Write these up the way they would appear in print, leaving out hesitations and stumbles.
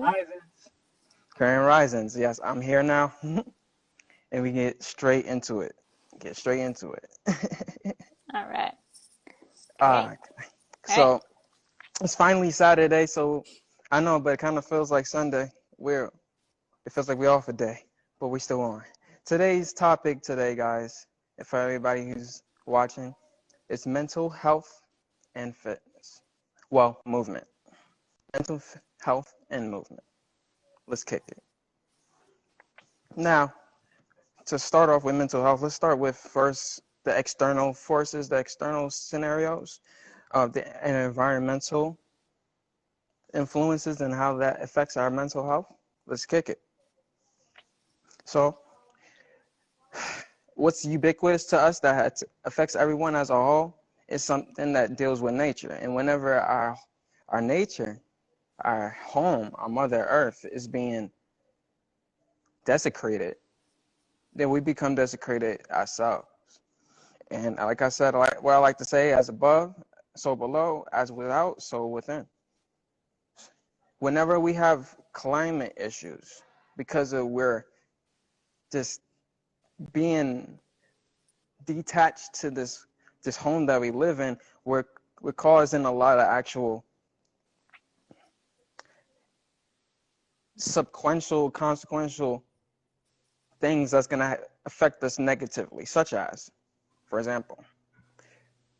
Risings. Grand Risings. Yes, I'm here now. And we get straight into it. Get straight into it. All right. uh, Great. so it's finally Saturday, so I know, but it kind of feels like Sunday. It feels like we're off a day, but we're still on. Today's topic today, guys, and for everybody who's watching, is mental health and fitness. Well, movement. Mental health and movement. Let's kick it. Now, to start off with mental health, let's start with first the external forces, the external scenarios of the environmental influences and how that affects our mental health. Let's kick it. So, what's ubiquitous to us that affects everyone as a whole is something that deals with nature. And whenever our nature, our home, our Mother Earth is being desecrated, then we become desecrated ourselves. And like I said, what I like to say, as above, so below, as without, so within. Whenever we have climate issues, because we're just being detached to this home that we live in, we're causing a lot of actual consequential things that's going to affect us negatively, such as, for example,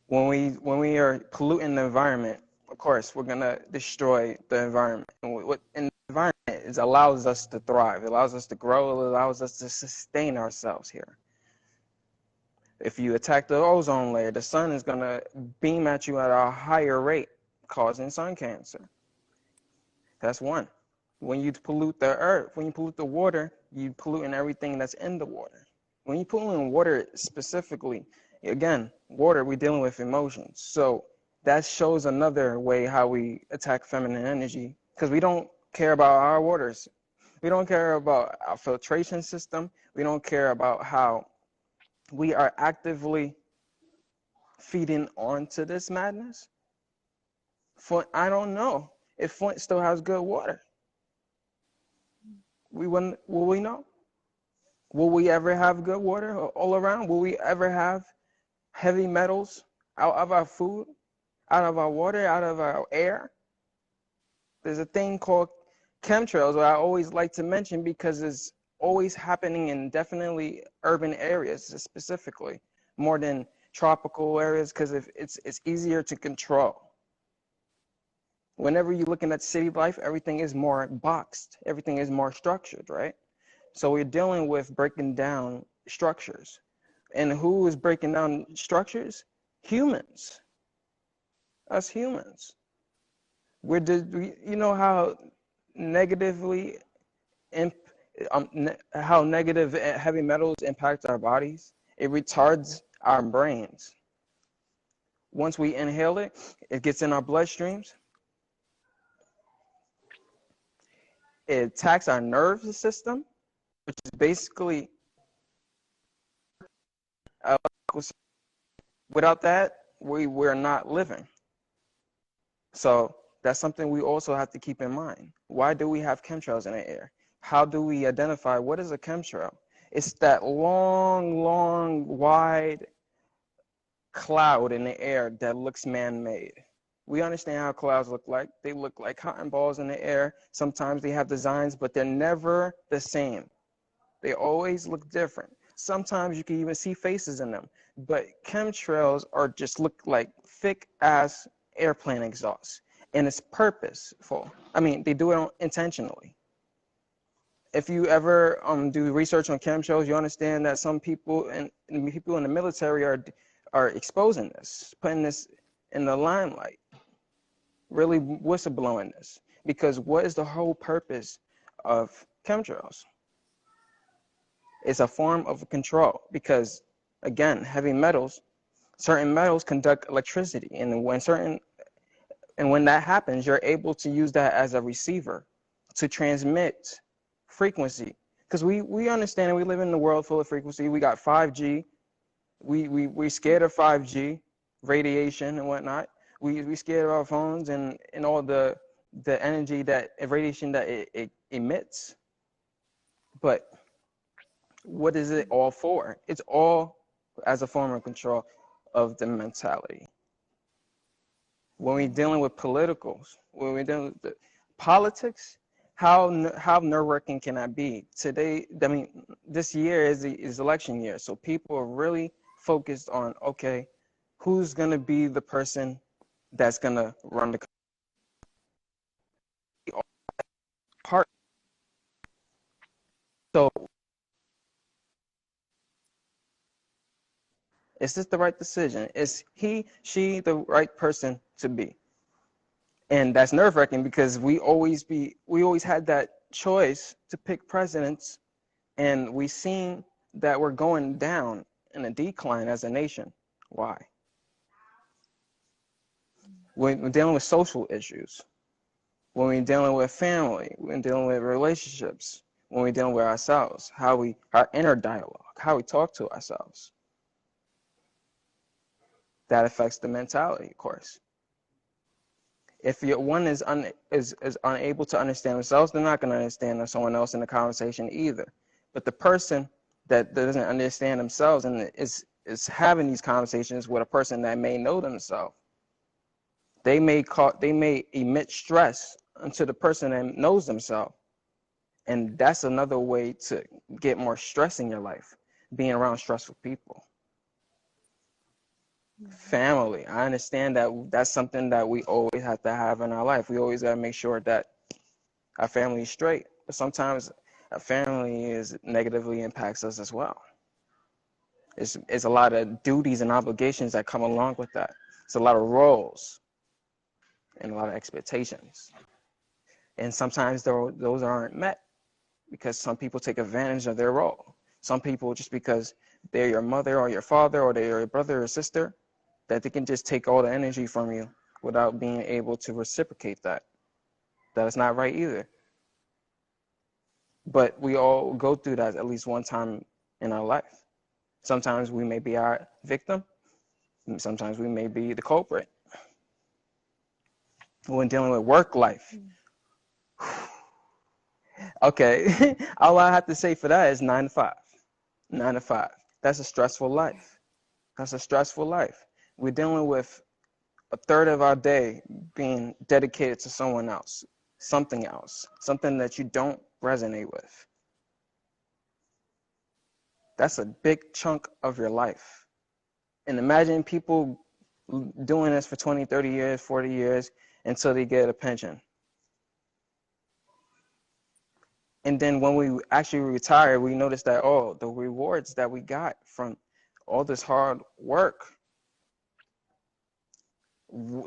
when we are polluting the environment, of course, we're going to destroy the environment. And the environment allows us to thrive. It allows us to grow. It allows us to sustain ourselves here. If you attack the ozone layer, the sun is going to beam at you at a higher rate, causing sun cancer. That's one. When you pollute the earth, when you pollute the water, you polluting everything that's in the water. When you pollute in water specifically, again, water, we're dealing with emotions. So that shows another way how we attack feminine energy, because we don't care about our waters. We don't care about our filtration system. We don't care about how we are actively feeding onto this madness. I don't know if Flint still has good water. Will we know? Will we ever have good water all around? Will we ever have heavy metals out of our food, out of our water, out of our air? There's a thing called chemtrails that I always like to mention because it's always happening in definitely urban areas specifically, more than tropical areas, because it's easier to control. Whenever you're looking at city life, everything is more boxed. Everything is more structured, right? So we're dealing with breaking down structures. And who is breaking down structures? Humans. Us humans. You know how negatively, how negative heavy metals impact our bodies? It retards our brains. Once we inhale it, it gets in our bloodstreams. It attacks our nervous system, which is basically, without that, we're not living. So that's something we also have to keep in mind. Why do we have chemtrails in the air? How do we identify what is a chemtrail? It's that long, wide cloud in the air that looks man-made. We understand how clouds look like. They look like cotton balls in the air. Sometimes they have designs, but they're never the same. They always look different. Sometimes you can even see faces in them. But chemtrails just look like thick-ass airplane exhaust. And it's purposeful. I mean, they do it intentionally. If you ever do research on chemtrails, you understand that some people and people in the military are exposing this, putting this in the limelight, really whistleblowing this. Because what is the whole purpose of chemtrails? It's a form of control because, again, certain metals conduct electricity. And when that happens, you're able to use that as a receiver to transmit frequency. Because we understand we live in a world full of frequency. We got 5G. We're scared of 5G, radiation and whatnot. We scared of our phones and all the the energy that radiation that it emits. But what is it all for? It's all as a form of control of the mentality. When we're dealing with politicals, when we're dealing with the politics, how nerve-wracking can that be? Today, I mean, this year is election year, so people are really focused on, okay, who's going to be the person that's going to run the part. So is this the right decision? Is she the right person to be? And that's nerve-wracking because we always had that choice to pick presidents, and we seen that we're going down in a decline as a nation. Why? When we're dealing with social issues, when we're dealing with family, when we're dealing with relationships, when we're dealing with ourselves, our inner dialogue, how we talk to ourselves. That affects the mentality, of course. If one is unable to understand themselves, they're not going to understand someone else in the conversation either. But the person that doesn't understand themselves and is having these conversations with a person that may know themselves, they may emit stress onto the person that knows themselves. And that's another way to get more stress in your life, being around stressful people. Family, I understand that that's something that we always have to have in our life. We always got to make sure that our family is straight, but sometimes our family negatively impacts us as well. It's a lot of duties and obligations that come along with that. It's a lot of roles and a lot of expectations, and sometimes those aren't met because some people take advantage of their role. Some people, just because they're your mother or your father or they're your brother or sister, that they can just take all the energy from you without being able to reciprocate that. That is not right either. But we all go through that at least one time in our life. Sometimes we may be our victim. Sometimes we may be the culprit. When dealing with work life, okay, all I have to say for that is 9 to 5. 9 to 5. That's a stressful life. That's a stressful life. We're dealing with a third of our day being dedicated to someone else, something that you don't resonate with. That's a big chunk of your life. And imagine people doing this for 20, 30 years, 40 years until they get a pension. And then when we actually retire, we notice that, oh, the rewards that we got from all this hard work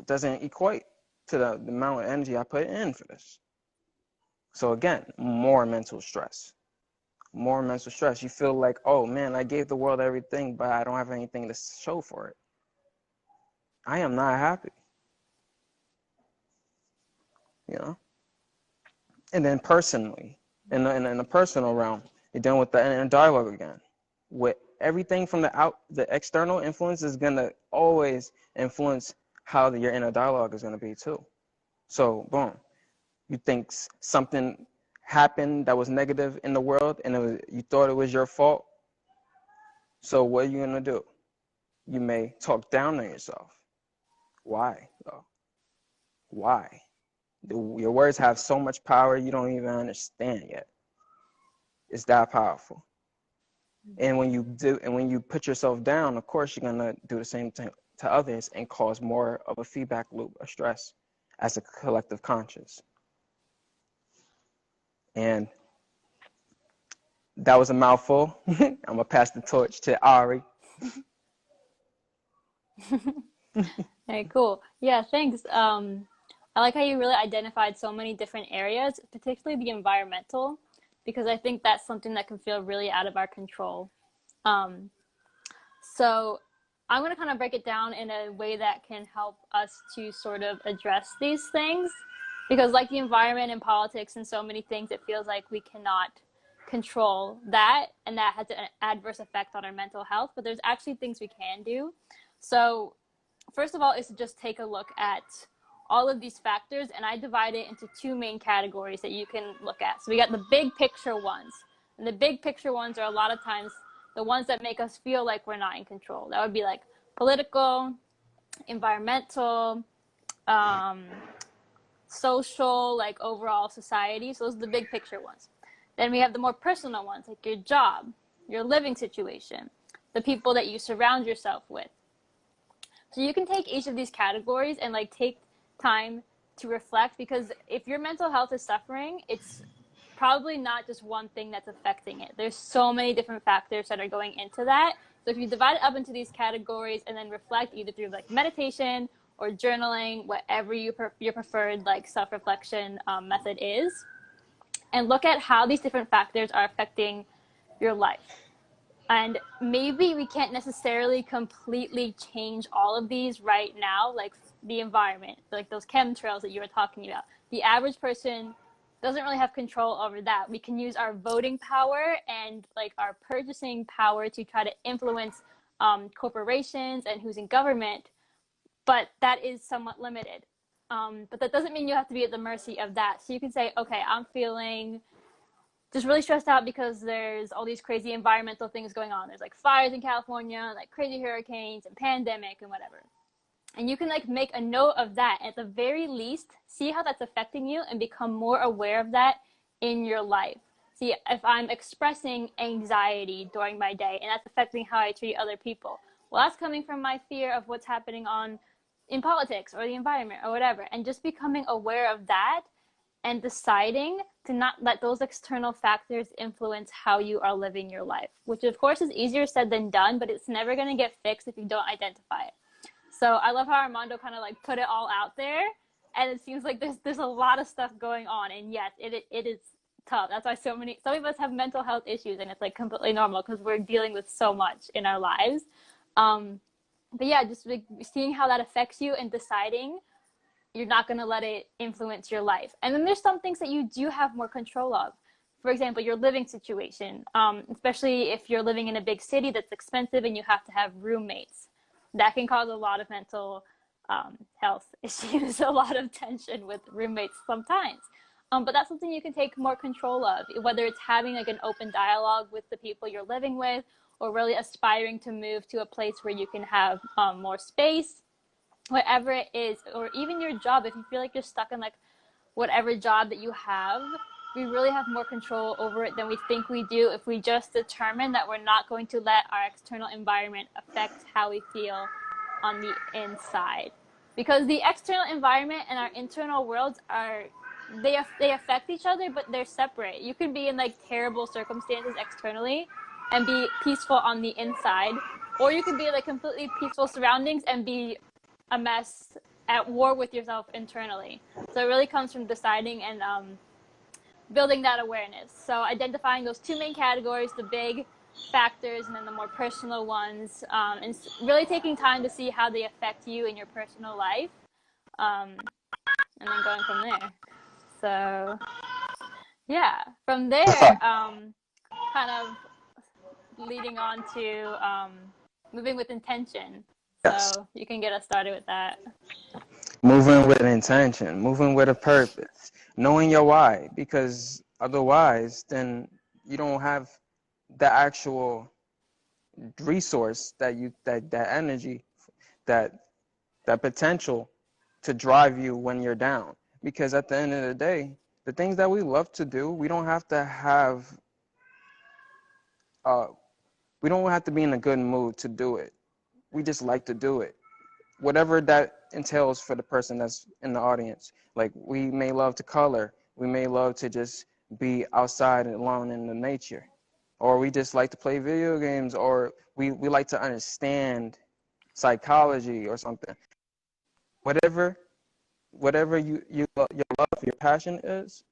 doesn't equate to the amount of energy I put in for this. So again, more mental stress. More mental stress. You feel like, oh man, I gave the world everything, but I don't have anything to show for it. I am not happy. You know? And then personally, in the personal realm, you're dealing with the inner dialogue again. With everything from the external influence is gonna always influence how your inner dialogue is gonna be too. So boom, you think something happened that was negative in the world, and you thought it was your fault. So what are you gonna do? You may talk down on yourself. Why though? Why? Your words have so much power you don't even understand yet. It's that powerful. And when you put yourself down, of course you're gonna do the same thing to others and cause more of a feedback loop of stress as a collective conscious. And that was a mouthful. I'm gonna pass the torch to Ari. Very cool. Yeah, thanks. I like how you really identified so many different areas, particularly the environmental, because I think that's something that can feel really out of our control. So I'm going to kind of break it down in a way that can help us to sort of address these things, because like the environment and politics and so many things, it feels like we cannot control that, and that has an adverse effect on our mental health, but there's actually things we can do. So first of all is to just take a look at all of these factors, and I divide it into two main categories that you can look at. So we got the big picture ones. And the big picture ones are a lot of times the ones that make us feel like we're not in control. That would be like political, environmental, social, like overall society. So those are the big picture ones. Then we have the more personal ones, like your job, your living situation, the people that you surround yourself with. So you can take each of these categories and like take time to reflect, because if your mental health is suffering, it's probably not just one thing that's affecting it. There's so many different factors that are going into that. So if you divide it up into these categories and then reflect either through like meditation or journaling, whatever your preferred like self-reflection method is, and look at how these different factors are affecting your life. And maybe we can't necessarily completely change all of these right now, like the environment, like those chemtrails that you were talking about. The average person doesn't really have control over that. We can use our voting power and like our purchasing power to try to influence corporations and who's in government, but that is somewhat limited. But that doesn't mean you have to be at the mercy of that. So you can say, okay, I'm feeling just really stressed out because there's all these crazy environmental things going on. There's like fires in California, like crazy hurricanes and pandemic and whatever. And you can like make a note of that. At the very least, see how that's affecting you and become more aware of that in your life. See, if I'm expressing anxiety during my day and that's affecting how I treat other people, well, that's coming from my fear of what's happening in politics or the environment or whatever. And just becoming aware of that and deciding to not let those external factors influence how you are living your life, which of course is easier said than done, but it's never going to get fixed if you don't identify it. So I love how Armando kind of like put it all out there, and it seems like there's a lot of stuff going on, and yes, it is tough. That's why some of us have mental health issues, and it's like completely normal because we're dealing with so much in our lives. But yeah, just like seeing how that affects you and deciding you're not going to let it influence your life. And then there's some things that you do have more control of. For example, your living situation, especially if you're living in a big city that's expensive and you have to have roommates. That can cause a lot of mental health issues, a lot of tension with roommates sometimes. But that's something you can take more control of, whether it's having like an open dialogue with the people you're living with, or really aspiring to move to a place where you can have more space, whatever it is, or even your job. If you feel like you're stuck in like whatever job that you have, we really have more control over it than we think we do if we just determine that we're not going to let our external environment affect how we feel on the inside. Because the external environment and our internal worlds they affect each other, but they're separate. You can be in like terrible circumstances externally and be peaceful on the inside, or you can be like completely peaceful surroundings and be a mess, at war with yourself internally. So it really comes from deciding and building that awareness. So identifying those two main categories, the big factors and then the more personal ones, and really taking time to see how they affect you in your personal life, and then going from there. So yeah, from there, kind of leading on to moving with intention. Yes. So you can get us started with that. Moving with intention, moving with a purpose, knowing your why, because otherwise then you don't have the actual resource that energy, that potential to drive you when you're down. Because at the end of the day, the things that we love to do, we don't have to be in a good mood to do it. We just like to do it, whatever that entails for the person that's in the audience. Like, we may love to color, we may love to just be outside and alone in the nature, or we just like to play video games, or we like to understand psychology or something. Whatever your love, your passion is,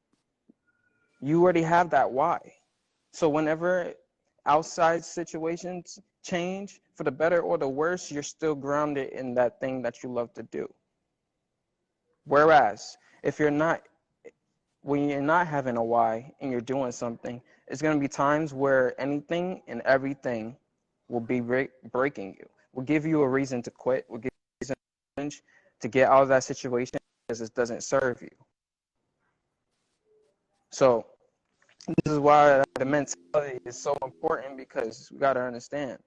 you already have that why. So whenever outside situations change for the better or the worse, you're still grounded in that thing that you love to do. Whereas when you're not having a why and you're doing something, it's going to be times where anything and everything will be breaking you, will give you a reason to quit, will give you a reason to get out of that situation, because it doesn't serve you. So this is why the mentality is so important, because we got to understand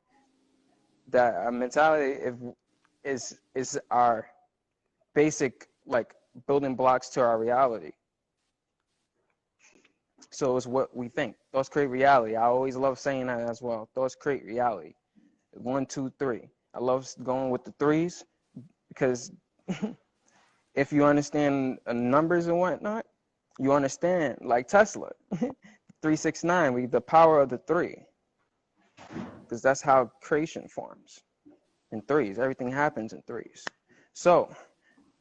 that our mentality is our basic, like, building blocks to our reality. So it's what we think. Thoughts create reality. I always love saying that as well. Thoughts create reality. 1, 2, 3. I love going with the threes because if you understand numbers and whatnot, you understand, like Tesla, 369, the power of the three, because that's how creation forms, in threes. Everything happens in threes. So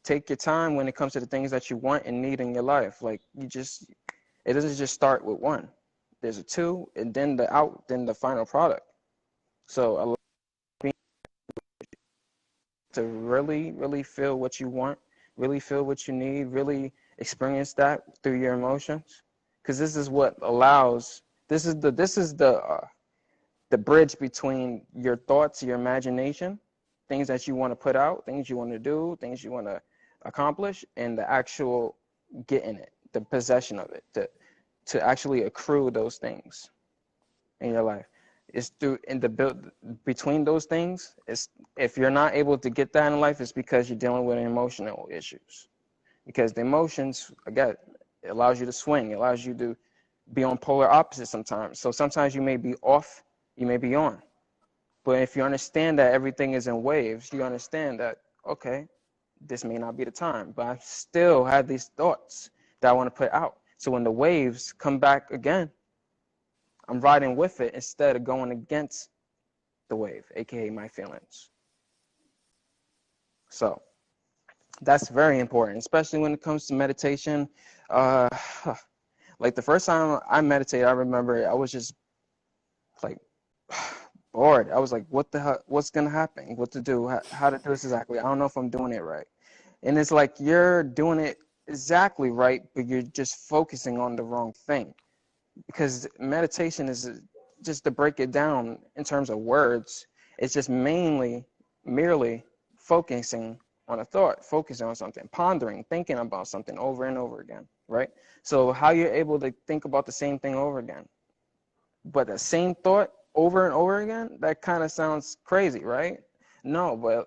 take your time when it comes to the things that you want and need in your life. Like, it doesn't just start with one. There's a two, and then the final product. So allow me to really, really feel what you want, really feel what you need, really experience that through your emotions, because this is what allows. This is the bridge between your thoughts, your imagination, things that you want to put out, things you want to do, things you want to accomplish, and the actual getting it, the possession of it, to actually accrue those things in your life. It's through in the build between those things. If you're not able to get that in life, it's because you're dealing with emotional issues. Because the emotions, again, it allows you to swing. It allows you to be on polar opposites sometimes. So sometimes you may be off, you may be on. But if you understand that everything is in waves, you understand that, okay, this may not be the time, but I still have these thoughts that I want to put out. So when the waves come back again, I'm riding with it instead of going against the wave, aka my feelings. So that's very important, especially when it comes to meditation. Like the first time I meditated, I remember I was just like bored. I was like, what the hell, what's going to happen? What to do? How to do this exactly? I don't know if I'm doing it right. And it's like you're doing it exactly right, but you're just focusing on the wrong thing. Because meditation is, just to break it down in terms of words, it's just merely focusing on a thought, focusing on something, pondering, thinking about something over and over again, right? So how you're able to think about the same thing over again, but the same thought over and over again, that kind of sounds crazy, right? No, but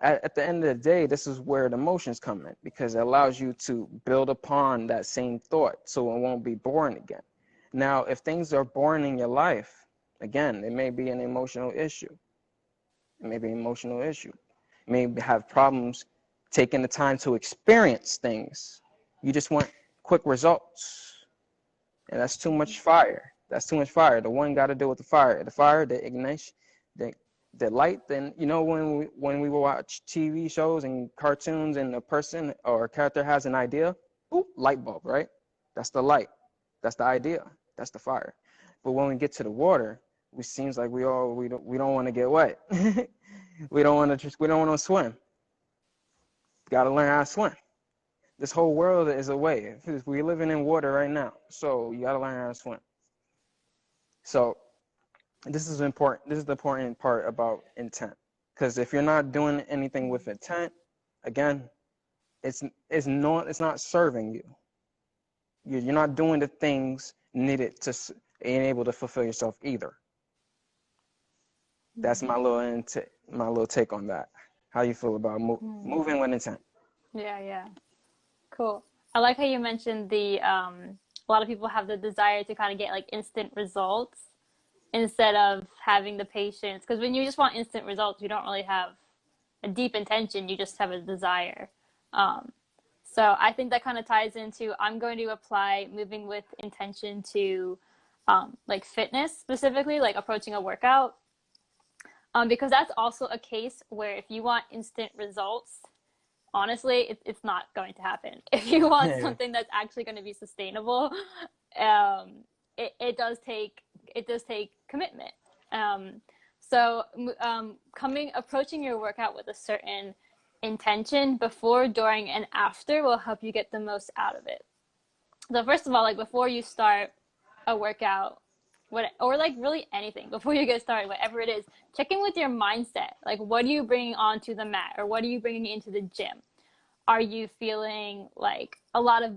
at the end of the day, this is where the emotions come in, because it allows you to build upon that same thought so it won't be boring again. Now, if things are boring in your life, again, it may be an emotional issue. It may be an emotional issue. You may have problems taking the time to experience things. You just want quick results. And that's too much fire. That's too much fire. The one got to deal with the fire. The fire, the ignition, the light. Then, you know, when we watch TV shows and cartoons and a person or a character has an idea, ooh, light bulb, right? That's the light. That's the idea. That's the fire. But when we get to the water, it seems like we don't want to get wet. we don't want to swim. Got to learn how to swim. This whole world is a wave. We're living in water right now, so you got to learn how to swim. So this is important. This is the important part about intent, because if you're not doing anything with intent, again, it's not serving you. You're not doing the things needed to enable to fulfill yourself either. That's my little take on that. How you feel about moving with intent? Yeah. Cool. I like how you mentioned a lot of people have the desire to kind of get like instant results instead of having the patience. Because when you just want instant results, you don't really have a deep intention. You just have a desire. So I think that kind of ties into, I'm going to apply moving with intention to like fitness specifically, like approaching a workout. Because that's also a case where if you want instant results, honestly, it's not going to happen. If you want something that's actually going to be sustainable, it does take commitment. So approaching your workout with a certain intention before, during, and after will help you get the most out of it. So first of all, like before you start a workout, or like really anything, before you get started, whatever it is, check in with your mindset. Like, what are you bringing onto the mat, or what are you bringing into the gym? Are you feeling like a lot of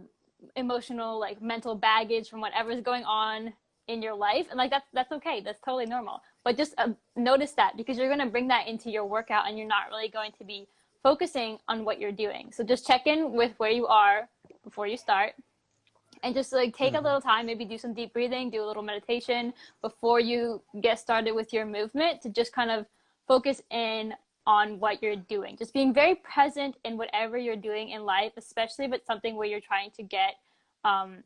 emotional, like mental baggage from whatever's going on in your life? And like that's okay. That's totally normal. But just notice that, because you're going to bring that into your workout and you're not really going to be focusing on what you're doing. So just check in with where you are before you start, and just like take a little time, maybe do some deep breathing, do a little meditation before you get started with your movement, to just kind of focus in on what you're doing. Just being very present in whatever you're doing in life, especially if it's something where you're trying to get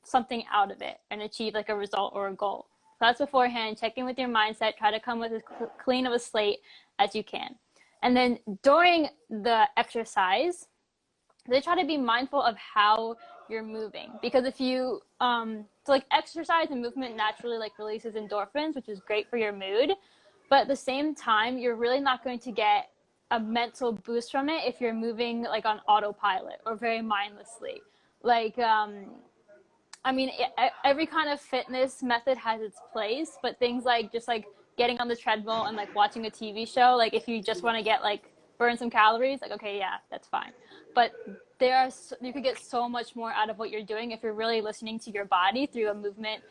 something out of it and achieve like a result or a goal. So that's beforehand. Check in with your mindset. Try to come with as clean of a slate as you can. And then during the exercise, they try to be mindful of how you're moving, because if you so like exercise and movement naturally like releases endorphins, which is great for your mood, but at the same time you're really not going to get a mental boost from it if you're moving like on autopilot or very mindlessly. Like I mean, every kind of fitness method has its place, but things like just like getting on the treadmill and like watching a TV show, like if you just want to get like burn some calories, like okay, yeah, that's fine. But you could get so much more out of what you're doing if you're really listening to your body through a movement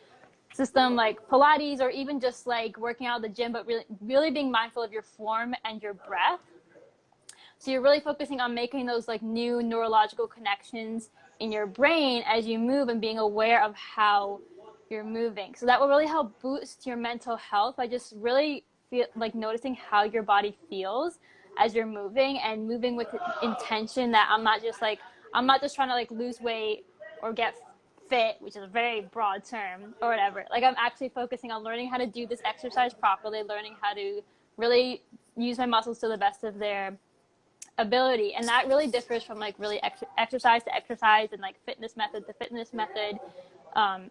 system like Pilates, or even just like working out at the gym, but really being mindful of your form and your breath. So you're really focusing on making those like new neurological connections in your brain as you move, and being aware of how you're moving. So that will really help boost your mental health by just really like noticing how your body feels as you're moving, and moving with intention that I'm not just trying to like lose weight or get fit, which is a very broad term or whatever. Like I'm actually focusing on learning how to do this exercise properly, learning how to really use my muscles to the best of their ability. And that really differs from like really exercise to exercise, and like fitness method to fitness method.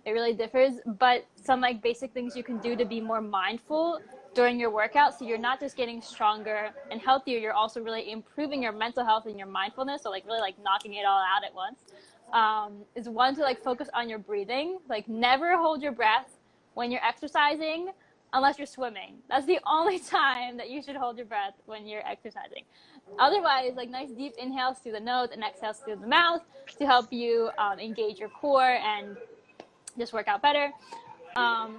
It really differs, but some like basic things you can do to be more mindful during your workout, so you're not just getting stronger and healthier, you're also really improving your mental health and your mindfulness, so like really like knocking it all out at once. Is one, to like focus on your breathing. Like never hold your breath when you're exercising unless you're swimming. That's the only time that you should hold your breath, when you're exercising. Otherwise, like nice deep inhales through the nose and exhales through the mouth to help you engage your core and just work out better.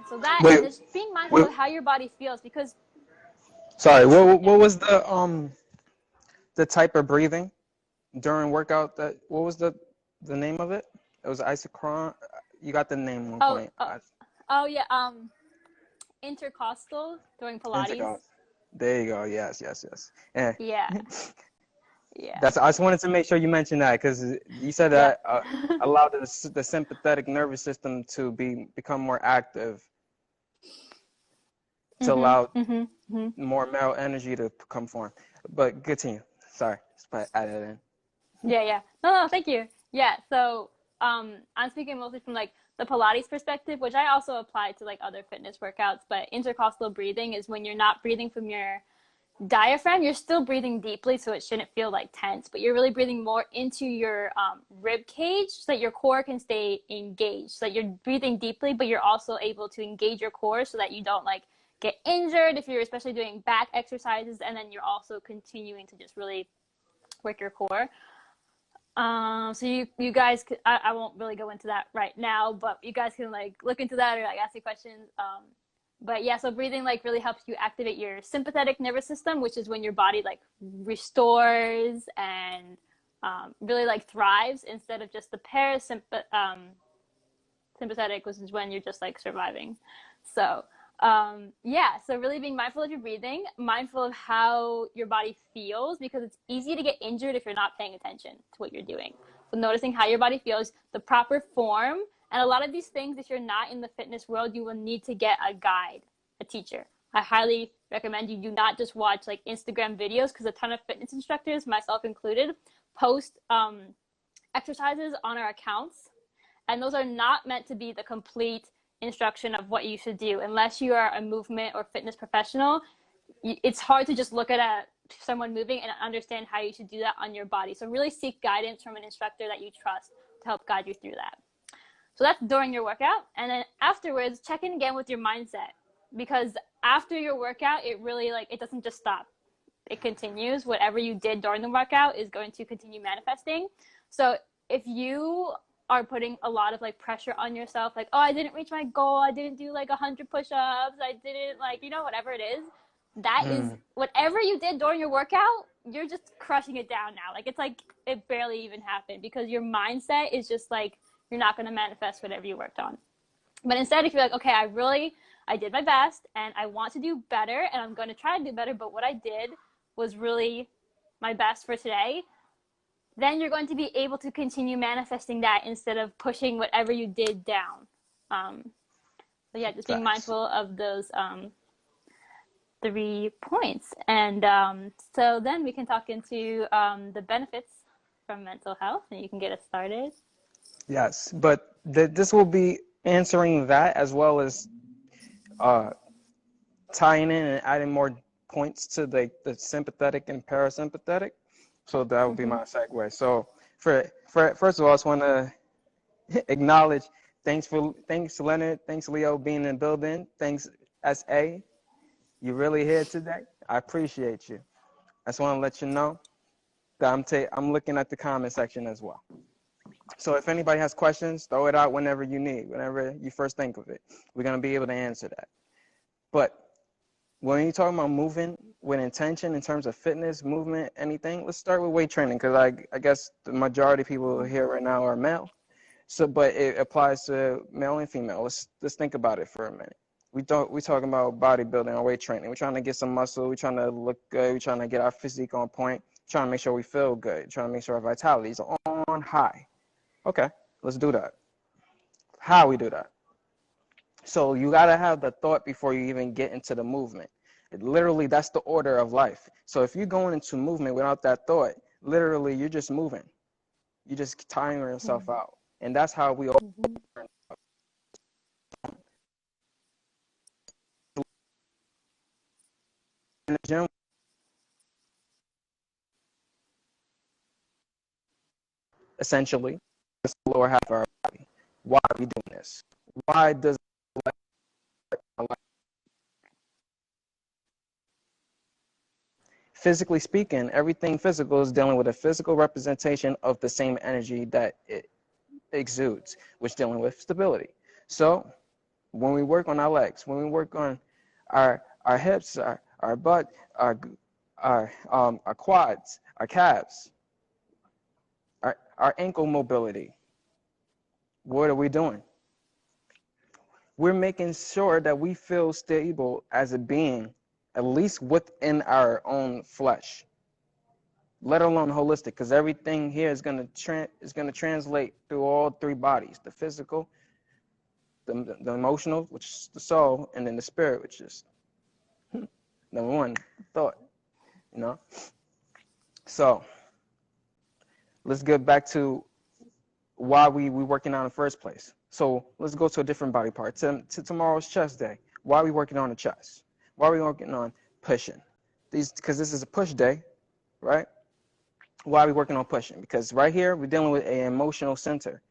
So that, Wait, and just being mindful wait, of how your body feels, because sorry. yeah. What was the type of breathing during workout? What was the name of it? It was isochron. You got the name at one Oh, point. oh yeah. Intercostal during Pilates. Intercom. There you go. Yes, yes, yes. Yeah. Yeah, yeah, I just wanted to make sure you mentioned that, because you said yep. that allowed the sympathetic nervous system to become more active, to Mhm, allow mhm, mhm. more male energy to come form. But continue. Sorry, just add it in. Yeah, yeah. No, thank you. Yeah, so I'm speaking mostly from like the Pilates perspective, which I also apply to like other fitness workouts. But intercostal breathing is when you're not breathing from your diaphragm. You're still breathing deeply, so it shouldn't feel like tense, but you're really breathing more into your rib cage, so that your core can stay engaged. So that you're breathing deeply, but you're also able to engage your core, so that you don't like get injured if you're especially doing back exercises, and then you're also continuing to just really work your core. So you guys, I won't really go into that right now, but you guys can like look into that or like ask me questions. But yeah, so breathing like really helps you activate your sympathetic nervous system, which is when your body like restores and really like thrives, instead of just the sympathetic, which is when you're just like surviving. So yeah, so really being mindful of your breathing, mindful of how your body feels, because it's easy to get injured if you're not paying attention to what you're doing. So noticing how your body feels, the proper form, and a lot of these things, if you're not in the fitness world, you will need to get a guide, a teacher. I highly recommend you do not just watch like Instagram videos, because a ton of fitness instructors, myself included, post exercises on our accounts, and those are not meant to be the complete instruction of what you should do. Unless you are a movement or fitness professional, it's hard to just look at someone moving and understand how you should do that on your body. So really seek guidance from an instructor that you trust to help guide you through that. So that's during your workout. And then afterwards, check in again with your mindset, because after your workout, it really like, it doesn't just stop. it continues. Whatever you did during the workout is going to continue manifesting. So if you are putting a lot of like pressure on yourself, like, oh, I didn't reach my goal, I didn't do like 100 push-ups, I didn't, like, you know, whatever it is, that is whatever you did during your workout, you're just crushing it down now. Like, it's like it barely even happened, because your mindset is just like, you're not going to manifest whatever you worked on. But instead, if you're like, okay, I did my best and I want to do better and I'm going to try to do better, but what I did was really my best for today, then you're going to be able to continue manifesting that instead of pushing whatever you did down. So yeah, just being mindful of those 3 points. And so then we can talk into the benefits from mental health, and you can get us started. Yes, but this will be answering that, as well as tying in and adding more points to the sympathetic and parasympathetic. So that would be my segue. So for first of all, I just want to acknowledge, thanks Leonard, thanks Leo being in the building, thanks SA, you really here today. I appreciate you. I just want to let you know that I'm looking at the comment section as well. So if anybody has questions, throw it out whenever you need, whenever you first think of it. We're going to be able to answer that. But when you're talking about moving with intention in terms of fitness, movement, anything, let's start with weight training, because I guess the majority of people here right now are male. So, but it applies to male and female. Let's think about it for a minute. We're talking about bodybuilding or weight training. We're trying to get some muscle. We're trying to look good. We're trying to get our physique on point. Trying to make sure we feel good. Trying to make sure our vitality is on high. Okay, let's do that. How we do that? So you got to have the thought before you even get into the movement. Literally, that's the order of life. So if you're going into movement without that thought, literally, you're just moving. You're just tiring yourself out. And that's how we all in the gym. Essentially, it's the lower half of our body. Why are we doing this? Why does physically speaking, everything physical is dealing with a physical representation of the same energy that it exudes, which is dealing with stability. So when we work on our legs, when we work on our hips, our butt, our quads, our calves, our ankle mobility, what are we doing? We're making sure that we feel stable as a being, at least within our own flesh, let alone holistic, because everything here is going to translate through all 3 bodies: the physical, the emotional, which is the soul, and then the spirit, which is number 1, thought. You know. So let's get back to why we working on in the first place. So let's go to a different body part. To tomorrow's chest day. Why are we working on the chest? Why are we working on pushing? Because this is a push day, right? Why are we working on pushing? Because right here, we're dealing with an emotional center,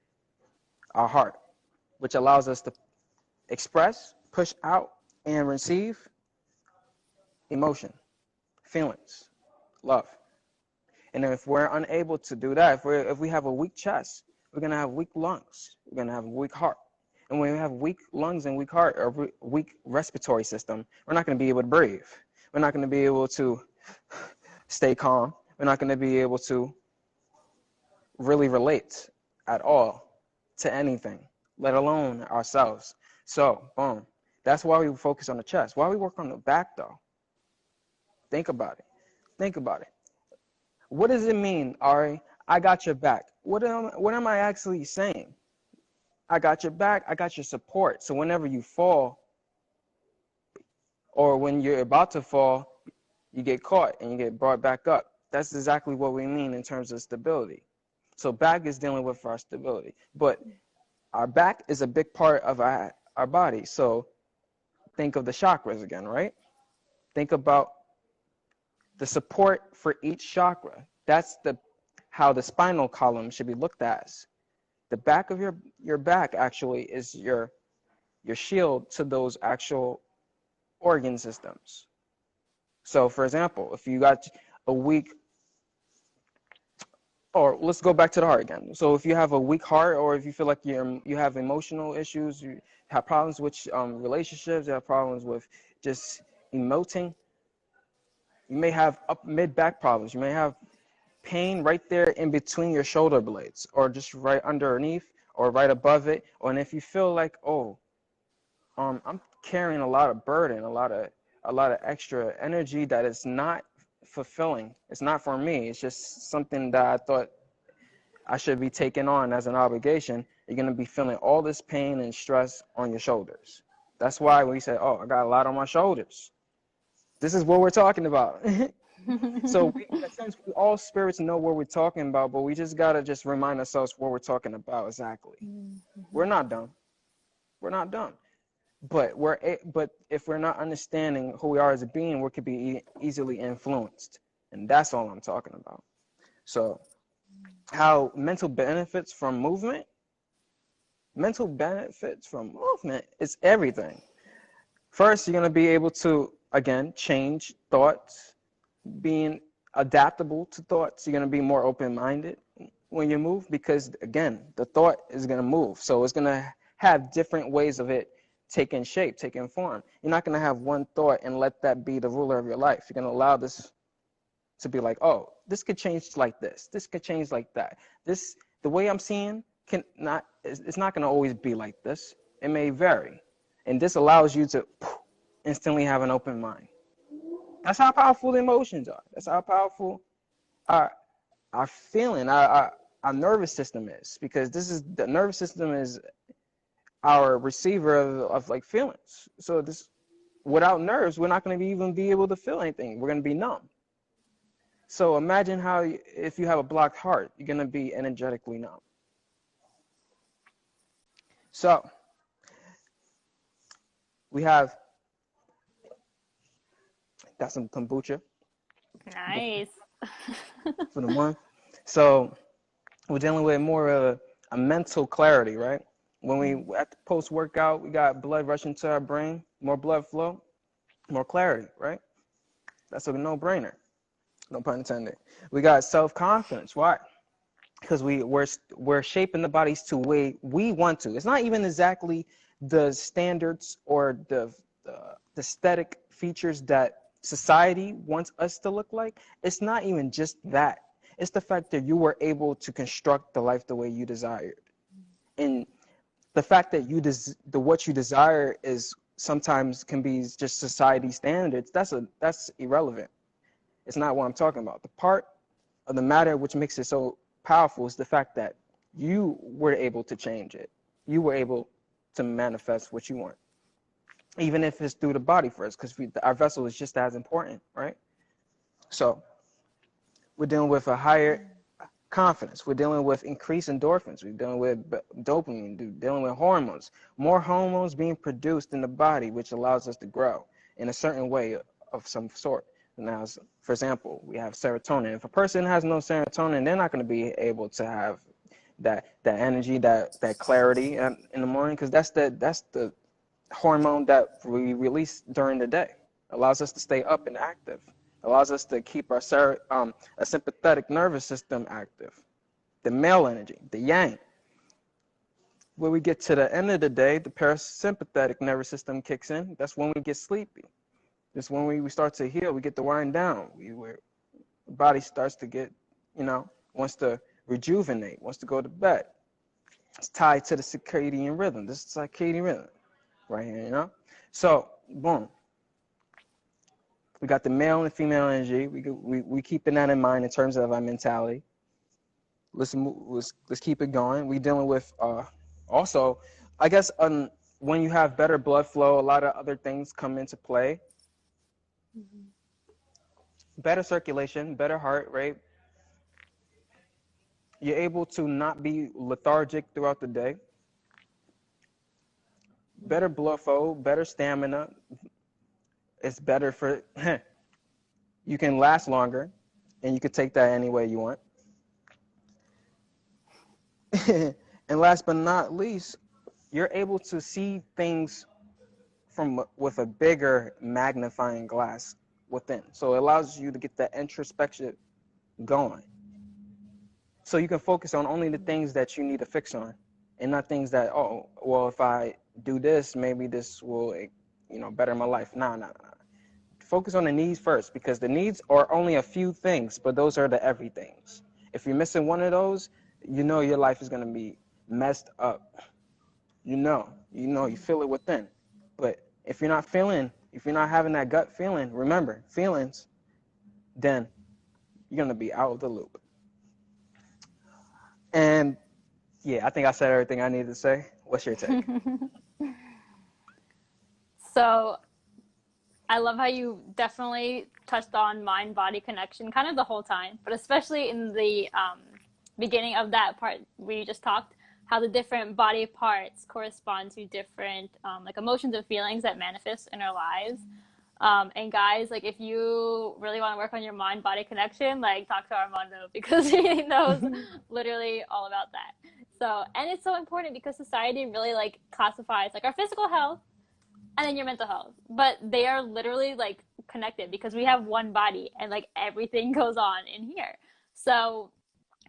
our heart, which allows us to express, push out, and receive emotion, feelings, love. And if we're unable to do that, if we have a weak chest, we're going to have weak lungs. We're going to have a weak heart. And when we have weak lungs and weak heart, or weak respiratory system, we're not going to be able to breathe. We're not going to be able to stay calm. We're not going to be able to really relate at all to anything, let alone ourselves. So, boom. That's why we focus on the chest. Why we work on the back, though? Think about it. Think about it. What does it mean, Ari? I got your back. What am I actually saying? I got your back. I got your support. So whenever you fall, or when you're about to fall, you get caught and you get brought back up. That's exactly what we mean in terms of stability. So back is dealing with our stability. But our back is a big part of our body. So think of the chakras again, right? Think about the support for each chakra. That's how the spinal column should be looked at. The back of your back actually is your shield to those actual organ systems. So for example, if you got a weak, or let's go back to the heart again. So if you have a weak heart, or if you feel like you have emotional issues, you have problems with relationships, you have problems with just emoting, you may have mid back problems. You may have pain right there in between your shoulder blades, or just right underneath, or right above it. Or and if you feel like, oh, I'm carrying a lot of burden, a lot of extra energy that is not fulfilling. It's not for me. It's just something that I thought I should be taking on as an obligation. You're gonna be feeling all this pain and stress on your shoulders. That's why we say, oh, I got a lot on my shoulders. This is what we're talking about. So in a sense, we all spirits know what we're talking about, but we just gotta just remind ourselves what we're talking about exactly. We're not dumb. We're not dumb. But if we're not understanding who we are as a being, we could be easily influenced, and that's all I'm talking about. So, how mental benefits from movement? Mental benefits from movement is everything. First, you're gonna be able to again change thoughts, being adaptable to thoughts. You're gonna be more open-minded when you move, because again, the thought is gonna move, so it's gonna have different ways of it taking shape, taking form. You're not going to have one thought and let that be the ruler of your life. You're going to allow this to be like, oh, this could change like this. This could change like that. The way I'm seeing it's not going to always be like this. It may vary. And this allows you to instantly have an open mind. That's how powerful the emotions are. That's how powerful our feeling, our nervous system is, because the nervous system is our receiver of like feelings. So without nerves, we're not going to even be able to feel anything. We're going to be numb. So imagine how if you have a blocked heart, you're going to be energetically numb. So we got some kombucha. Nice. For the one. So we're dealing with more of a mental clarity, right? When we at the post workout, we got blood rushing to our brain, more blood flow, more clarity, right? That's a no-brainer. No pun intended. We got self-confidence. Why? Because we're shaping the bodies to the way we want to. It's not even exactly the standards or the aesthetic features that society wants us to look like. It's not even just that. It's the fact that you were able to construct the life the way you desired. And the fact that what you desire is sometimes can be just society standards, that's irrelevant. It's not what I'm talking about. The part of the matter which makes it so powerful is the fact that you were able to change it. You were able to manifest what you want, even if it's through the body first, because our vessel is just as important, right? So we're dealing with a higher confidence. We're dealing with increased endorphins. We're dealing with dopamine, dealing with hormones. More hormones being produced in the body, which allows us to grow in a certain way of some sort. Now, for example, we have serotonin. If a person has no serotonin, they're not going to be able to have that energy, that clarity in the morning, because that's the hormone that we release during the day. Allows us to stay up and active. Allows us to keep our a sympathetic nervous system active. The male energy, the yang. When we get to the end of the day, the parasympathetic nervous system kicks in. That's when we get sleepy. That's when we start to heal. We get to wind down. The body starts to get, wants to rejuvenate, wants to go to bed. It's tied to the circadian rhythm. This is circadian rhythm right here, So, boom. We got the male and female energy. We keeping that in mind in terms of our mentality. Let's keep it going. We dealing with also, I guess, when you have better blood flow, a lot of other things come into play. Mm-hmm. Better circulation, better heart rate. You're able to not be lethargic throughout the day. Better blood flow, better stamina. It's better for you can last longer, and you can take that any way you want. And last but not least, you're able to see things with a bigger magnifying glass within. So it allows you to get that introspection going. So you can focus on only the things that you need to fix on, and not things that, oh, well, if I do this, maybe this will, better my life. No. Focus on the needs first, because the needs are only a few things, but those are the everythings. If you're missing one of those, your life is going to be messed up. You feel it within. But if you're not having that gut feeling, remember, feelings, then you're going to be out of the loop. And yeah, I think I said everything I needed to say. What's your take? So I love how you definitely touched on mind-body connection kind of the whole time, but especially in the beginning of that part where you just talked, how the different body parts correspond to different like emotions and feelings that manifest in our lives. And guys, like if you really want to work on your mind-body connection, like talk to Armando, because he knows literally all about that. So, and it's so important because society really like classifies like our physical health and then your mental health, but they are literally like connected because we have one body and like everything goes on in here. So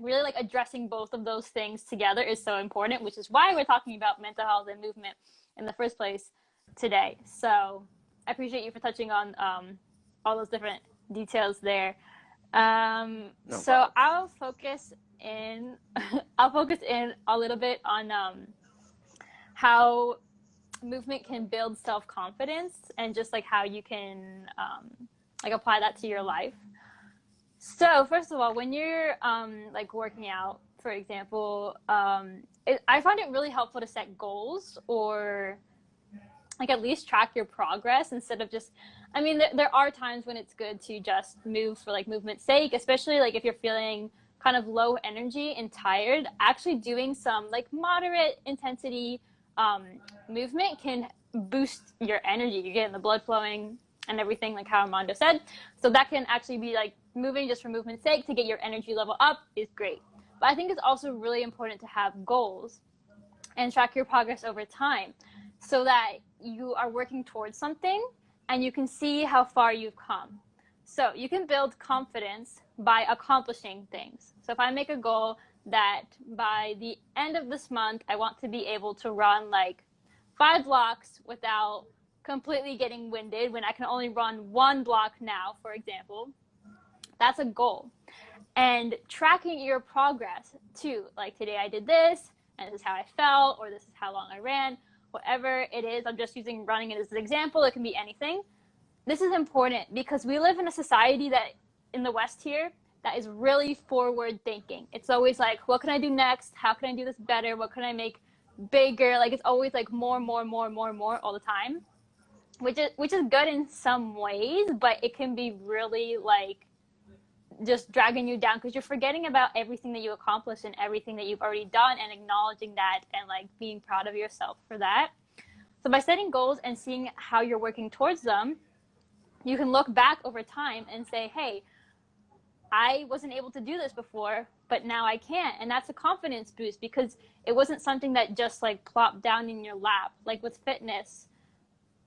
really like addressing both of those things together is so important, which is why we're talking about mental health and movement in the first place today. So I appreciate you for touching on all those different details there. No So problem. I'll focus in I'll focus in a little bit on how movement can build self-confidence and just like how you can like apply that to your life. So first of all, when you're like working out, for example, I find it really helpful to set goals or like at least track your progress instead of just, I mean, there are times when it's good to just move for like movement's sake, especially like if you're feeling kind of low energy and tired. Actually doing some like moderate intensity movement can boost your energy. You're getting the blood flowing and everything, like how Armando said. So that can actually be like moving just for movement's sake to get your energy level up is great. But I think it's also really important to have goals and track your progress over time so that you are working towards something and you can see how far you've come. So you can build confidence by accomplishing things. So if I make a goal that by the end of this month, I want to be able to run like 5 blocks without completely getting winded when I can only run 1 block now, for example, that's a goal. And tracking your progress too, like today I did this, and this is how I felt, or this is how long I ran, whatever it is. I'm just using running as an example. It can be anything. This is important because we live in a society that in the West here that is really forward thinking. It's always like, what can I do next? How can I do this better? What can I make bigger? Like it's always like more all the time, which is good in some ways, but it can be really like just dragging you down because you're forgetting about everything that you accomplished and everything that you've already done and acknowledging that and like being proud of yourself for that. So by setting goals and seeing how you're working towards them, you can look back over time and say, hey, I wasn't able to do this before, but now I can. And that's a confidence boost because it wasn't something that just like plopped down in your lap. Like with fitness,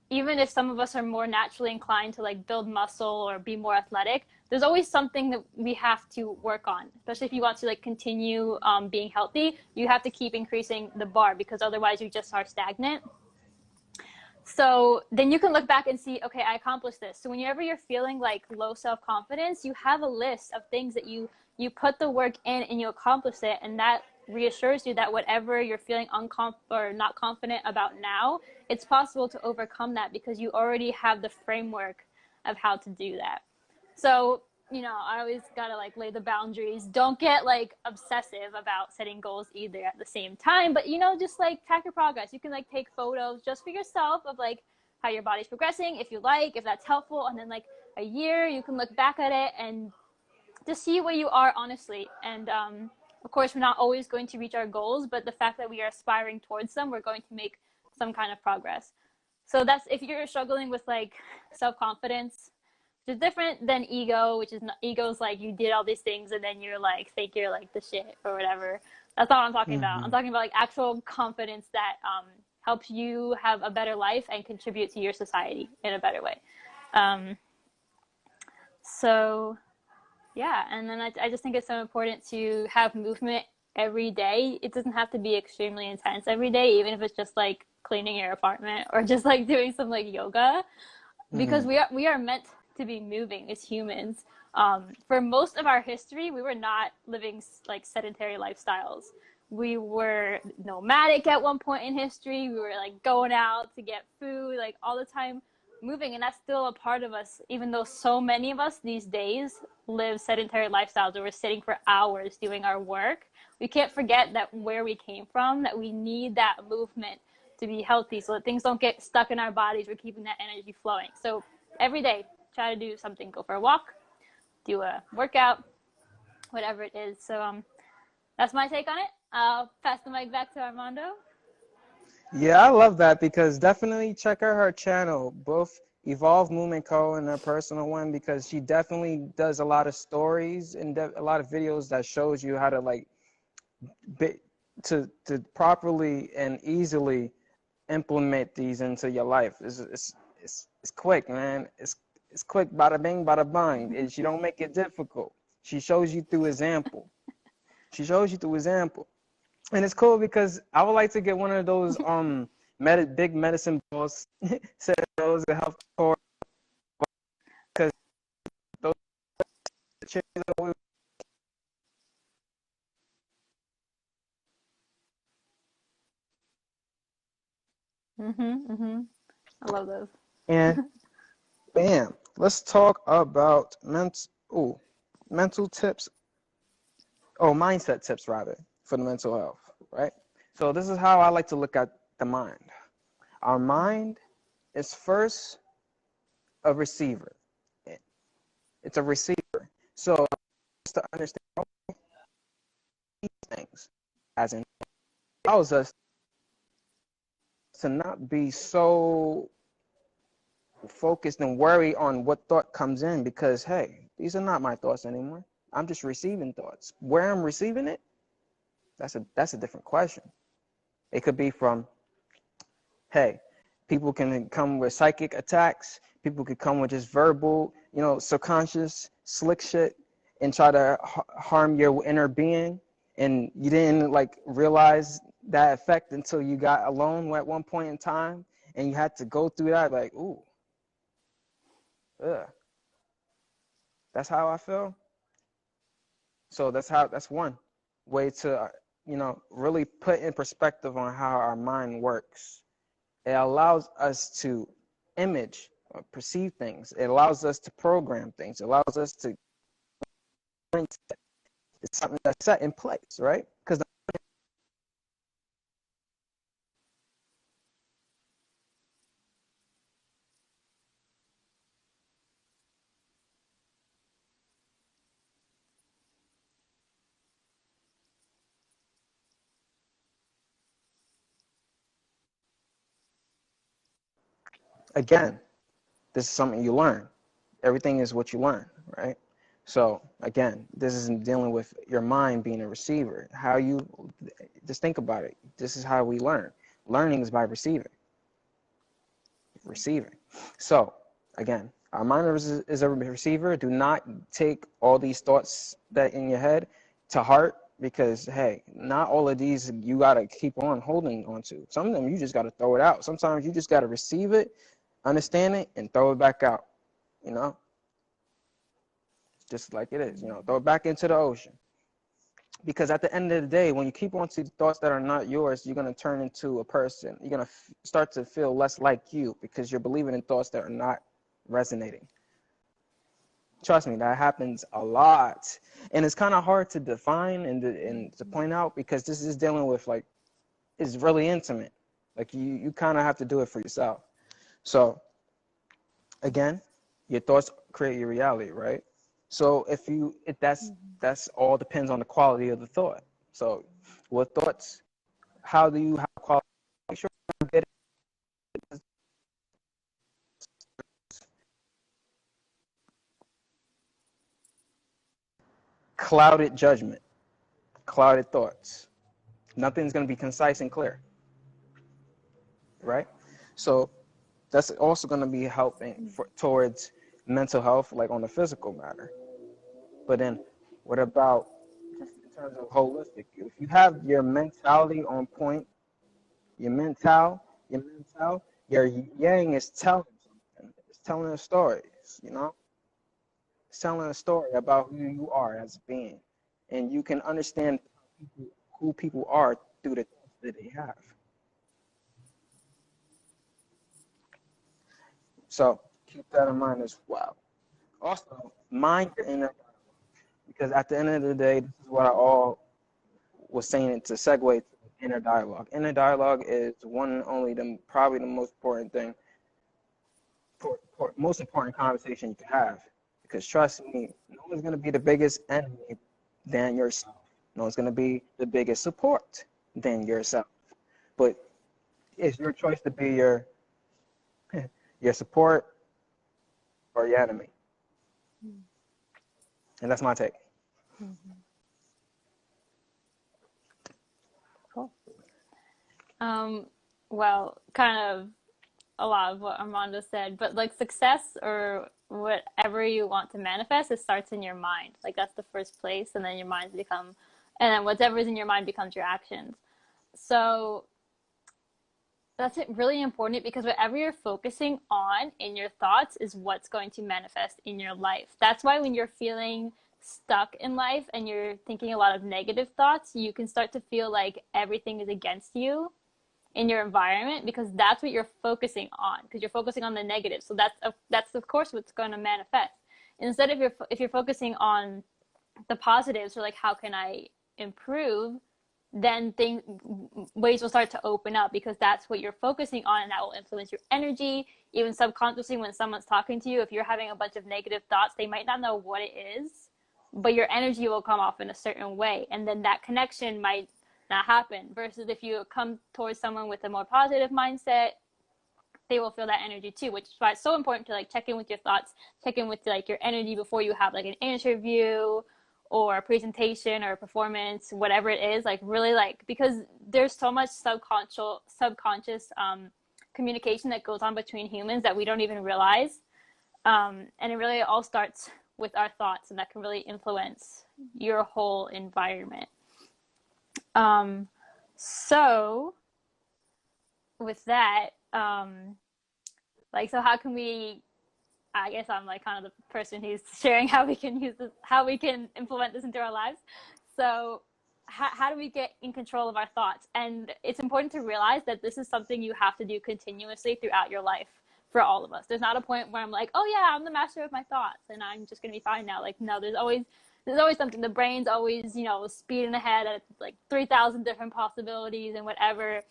even if some of us are more naturally inclined to like build muscle or be more athletic, there's always something that we have to work on, especially if you want to like continue being healthy. You have to keep increasing the bar because otherwise you just are stagnant. So then you can look back and see, okay, I accomplished this. So whenever you're feeling like low self-confidence, you have a list of things that you put the work in and you accomplish it. And that reassures you that whatever you're feeling or not confident about now, it's possible to overcome that because you already have the framework of how to do that. So, I always gotta like lay the boundaries. Don't get like obsessive about setting goals either at the same time, but just like track your progress. You can like take photos just for yourself of like how your body's progressing, if that's helpful. And then like a year, you can look back at it and just see where you are honestly. And of course, we're not always going to reach our goals, but the fact that we are aspiring towards them, we're going to make some kind of progress. So that's if you're struggling with like self-confidence, which is different than ego, which is ego's like you did all these things and then you're like think you're like the shit or whatever. That's not what I'm talking about. I'm talking about like actual confidence that helps you have a better life and contribute to your society in a better way. So yeah, and then I just think it's so important to have movement every day. It doesn't have to be extremely intense every day, even if it's just like cleaning your apartment or just like doing some like yoga, because Mm-hmm. we are meant to be moving as humans. For most of our history, we were not living like sedentary lifestyles. We were nomadic at one point in history. We were like going out to get food, like all the time moving, and that's still a part of us, even though so many of us these days live sedentary lifestyles where we're sitting for hours doing our work. We can't forget that where we came from, that we need that movement to be healthy so that things don't get stuck in our bodies. We're keeping that energy flowing. So every day, try to do something. Go for a walk, do a workout, whatever it is. So that's my take on it. I'll pass the mic back to Armando. Yeah, I love that because definitely check out her channel, both Evolve Movement Co. and her personal one, because she definitely does a lot of stories and a lot of videos that shows you how to like be, to properly and easily implement these into your life. It's quick, man. It's quick, bada bing, bada bang. And she don't make it difficult. She shows you through example. She shows you through example. And it's cool because I would like to get one of those big medicine balls set those to help core because those chairs are always. I love those. And bam, let's talk about mental tips. Oh, mindset tips rather for the mental health, right? So this is how I like to look at the mind. Our mind is first a receiver. It's a receiver. So just to understand these things, as in allows us to not be so focused and worry on what thought comes in because, hey, these are not my thoughts anymore. I'm just receiving thoughts. Where I'm receiving it, that's a different question. It could be from, hey, people can come with psychic attacks. People could come with just verbal, subconscious, slick shit and try to harm your inner being. And you didn't like realize that effect until you got alone at one point in time and you had to go through that like, ooh, ugh. That's how I feel. So that's one way to, really put in perspective on how our mind works. It allows us to image or perceive things. It allows us to program things. It allows us to it's something that's set in place, right? Because again, this is something you learn. Everything is what you learn, right? So again, this isn't dealing with your mind being a receiver. How you just think about it. This is how we learn. Learning is by receiving. Receiving. So again, our mind is a receiver. Do not take all these thoughts that in your head to heart because hey, not all of these you gotta keep on holding on to. Some of them you just gotta throw it out. Sometimes you just gotta receive it, understand it, and throw it back out. You know, just like it is. Throw it back into the ocean. Because at the end of the day, when you keep on to thoughts that are not yours, you're going to turn into a person. You're going to start to feel less like you because you're believing in thoughts that are not resonating. Trust me, that happens a lot. And it's kind of hard to define and to point out because this is dealing with like, it's really intimate. Like you kind of have to do it for yourself. So again, your thoughts create your reality, right? So if that's all depends on the quality of the thought. So what thoughts, how do you have quality? Make sure you get it. Clouded judgment, clouded thoughts. Nothing's going to be concise and clear, right? So that's also going to be helping towards mental health, like on the physical matter. But then what about just in terms of holistic? If you have your mentality on point, your mental, your yang is telling something. It's telling a story, you know? It's telling a story about who you are as a being. And you can understand who people are through the thoughts that they have. So keep that in mind as well. Also, mind your inner dialogue, because at the end of the day, this is what I all was saying to segue to inner dialogue. Inner dialogue is one and only probably the most important thing, most important conversation you can have. Because trust me, no one's going to be the biggest enemy than yourself. No one's going to be the biggest support than yourself. But it's your choice to be your support or your enemy. And that's my take. Mm-hmm. Cool. Well, kind of a lot of what Armando said, but like success or whatever you want to manifest, it starts in your mind. Like that's the first place, and then your minds become, and then whatever's in your mind becomes your actions. So that's really important, because whatever you're focusing on in your thoughts is what's going to manifest in your life. That's why when you're feeling stuck in life and you're thinking a lot of negative thoughts, you can start to feel like everything is against you in your environment, because that's what you're focusing on, because you're focusing on the negative. So that's of course what's going to manifest. Instead, if you're focusing on the positives, or like how can I improve, then ways will start to open up, because that's what you're focusing on, and that will influence your energy. Even subconsciously, when someone's talking to you, if you're having a bunch of negative thoughts, they might not know what it is, but your energy will come off in a certain way, and then that connection might not happen. Versus if you come towards someone with a more positive mindset, they will feel that energy too, which is why it's so important to like check in with your thoughts, check in with like your energy before you have like an interview or a presentation or a performance, whatever it is. Like really, like, because there's so much subconscious communication that goes on between humans that we don't even realize, and it really all starts with our thoughts, and that can really influence your whole environment. So with that, like, so how can we, I guess I'm like kind of the person who's sharing how we can use this, how we can implement this into our lives. So how do we get in control of our thoughts? And it's important to realize that this is something you have to do continuously throughout your life for all of us. There's not a point where I'm like, oh yeah, I'm the master of my thoughts and I'm just going to be fine now. Like, no, there's always something. The brain's always, speeding ahead at like 3,000 different possibilities and whatever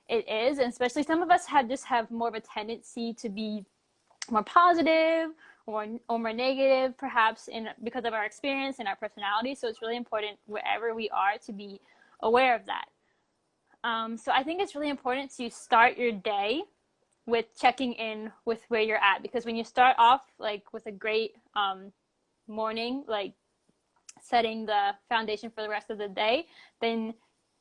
it is. And especially some of us have more of a tendency to be more positive or more negative, perhaps because of our experience and our personality. So it's really important wherever we are to be aware of that. So I think it's really important to start your day with checking in with where you're at, because when you start off like with a great morning, like setting the foundation for the rest of the day, then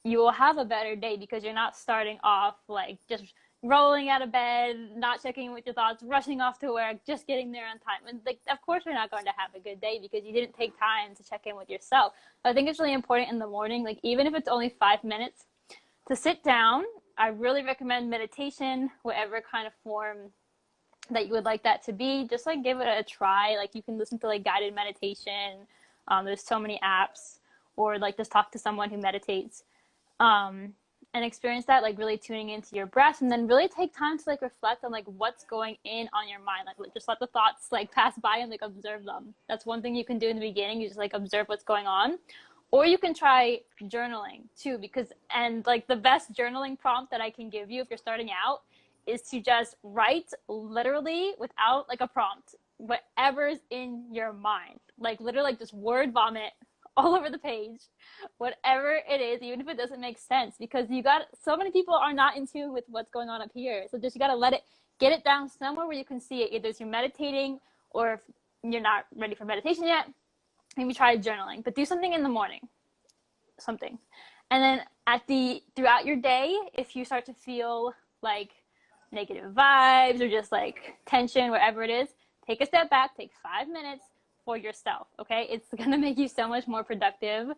you will have a better day, because you're not starting off like just rolling out of bed, not checking in with your thoughts, rushing off to work, just getting there on time. And like, of course, you're not going to have a good day because you didn't take time to check in with yourself. So I think it's really important in the morning, like even if it's only 5 minutes, to sit down. I really recommend meditation, whatever kind of form that you would like that to be. Just like give it a try. Like you can listen to like guided meditation. There's so many apps, or like just talk to someone who meditates. And experience that, like really tuning into your breath, and then really take time to like reflect on like what's going on your mind. Like just let the thoughts like pass by and like observe them. That's one thing you can do in the beginning. You just like observe what's going on. Or you can try journaling too, and like the best journaling prompt that I can give you if you're starting out is to just write literally without like a prompt, whatever's in your mind. Like literally like just word vomit all over the page, whatever it is, even if it doesn't make sense, because so many people are not in tune with what's going on up here. So just, you got to get it down somewhere where you can see it. Either you're meditating, or if you're not ready for meditation yet, maybe try journaling, but do something in the morning, something. And then throughout your day, if you start to feel like negative vibes or just like tension, whatever it is, take a step back, take 5 minutes for yourself, okay? It's going to make you so much more productive.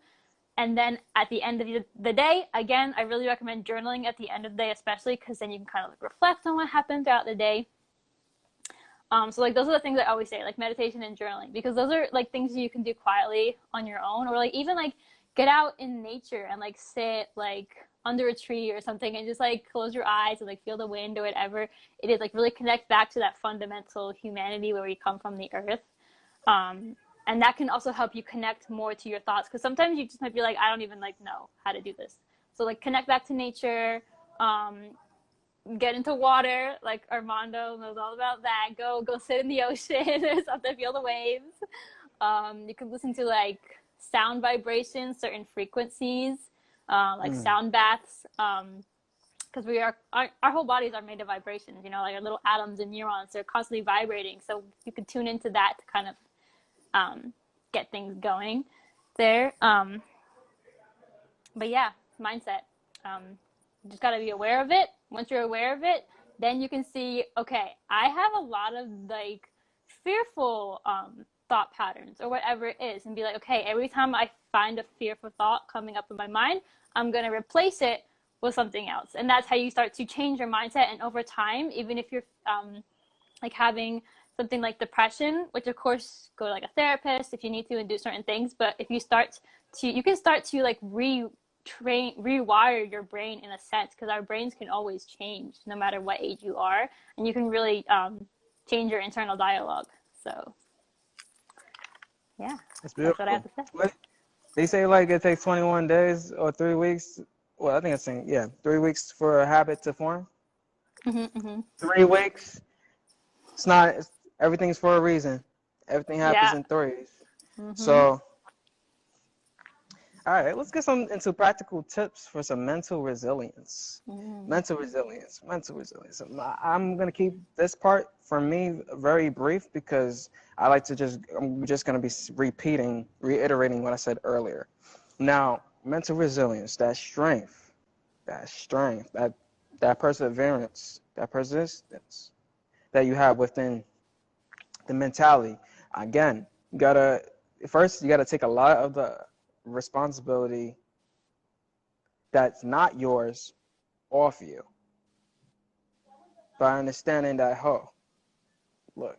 And then at the end of the day, again, I really recommend journaling at the end of the day, especially because then you can kind of like reflect on what happened throughout the day. So like those are the things I always say, like meditation and journaling, because those are like things you can do quietly on your own, or like even like get out in nature and like sit like under a tree or something and just like close your eyes and like feel the wind or whatever it is, like really connect back to that fundamental humanity where we come from, the earth. And that can also help you connect more to your thoughts, because sometimes you just might be like, I don't even like know how to do this. So like connect back to nature, get into water, like Armando knows all about that. Go sit in the ocean or something, feel the waves. You can listen to like sound vibrations, certain frequencies, like sound baths, because we are our whole bodies are made of vibrations, you know, like our little atoms and neurons, they're constantly vibrating. So you can tune into that to kind of get things going there. But yeah, mindset. You just got to be aware of it. Once you're aware of it, then you can see, okay, I have a lot of like fearful thought patterns or whatever it is, and be like, okay, every time I find a fearful thought coming up in my mind, I'm going to replace it with something else. And that's how you start to change your mindset. And over time, even if you're like having something like depression, which of course go to like a therapist if you need to and do certain things, but if you can start to like rewire your brain in a sense, because our brains can always change no matter what age you are, and you can really change your internal dialogue. So yeah, It's that's what I beautiful. have to say. What? They say like it takes 21 days or 3 weeks. Well, I think it's saying, yeah, 3 weeks for a habit to form. 3 weeks. It's not, everything's for a reason. Everything happens Yeah. in threes. So, all right, let's get into practical tips for some mental resilience. Mental resilience. I'm going to keep this part for me very brief, because I'm just going to be reiterating what I said earlier. Now, mental resilience, that strength, that perseverance, that persistence that you have within the mentality. Again, you gotta take a lot of the responsibility that's not yours off you by understanding that, look,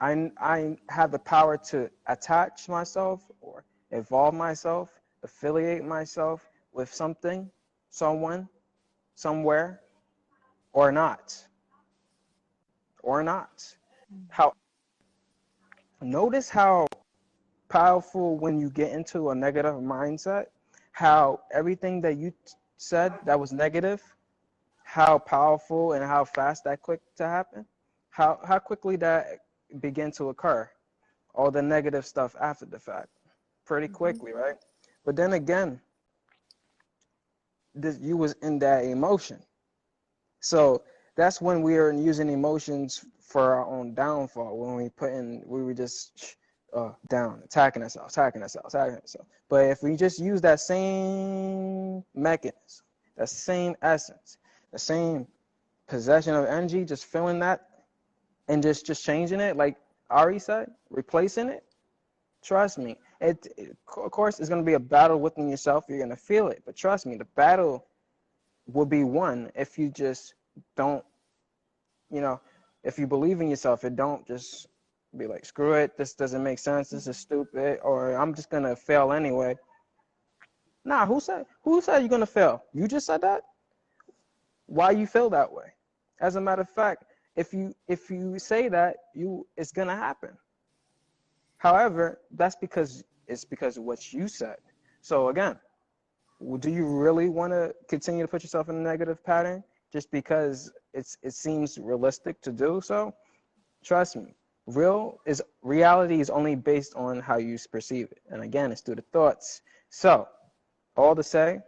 I have the power to attach myself or evolve myself, affiliate myself with something, someone, somewhere, or not. How Notice how powerful when you get into a negative mindset, how everything that you said that was negative, how powerful and how fast that quick to happen, how quickly that began to occur, all the negative stuff after the fact, pretty quickly, right? But then again, you was in that emotion. So that's when we are using emotions for our own downfall, when we were just down, attacking ourselves. But if we just use that same mechanism, that same essence, the same possession of energy, just feeling that and just changing it, like Ari said, replacing it, trust me, of course, it's going to be a battle within yourself. You're going to feel it. But trust me, the battle will be won if you just don't, if you believe in yourself and don't just be like, screw it, this doesn't make sense, this is stupid, or I'm just going to fail anyway. Nah, who said you're going to fail? You just said that? Why you feel that way? As a matter of fact, if you say that, it's going to happen. However, that's because of what you said. So again, do you really want to continue to put yourself in a negative pattern just because it seems realistic to do so? Trust me, reality is only based on how you perceive it. And again, it's through the thoughts. So, all to say,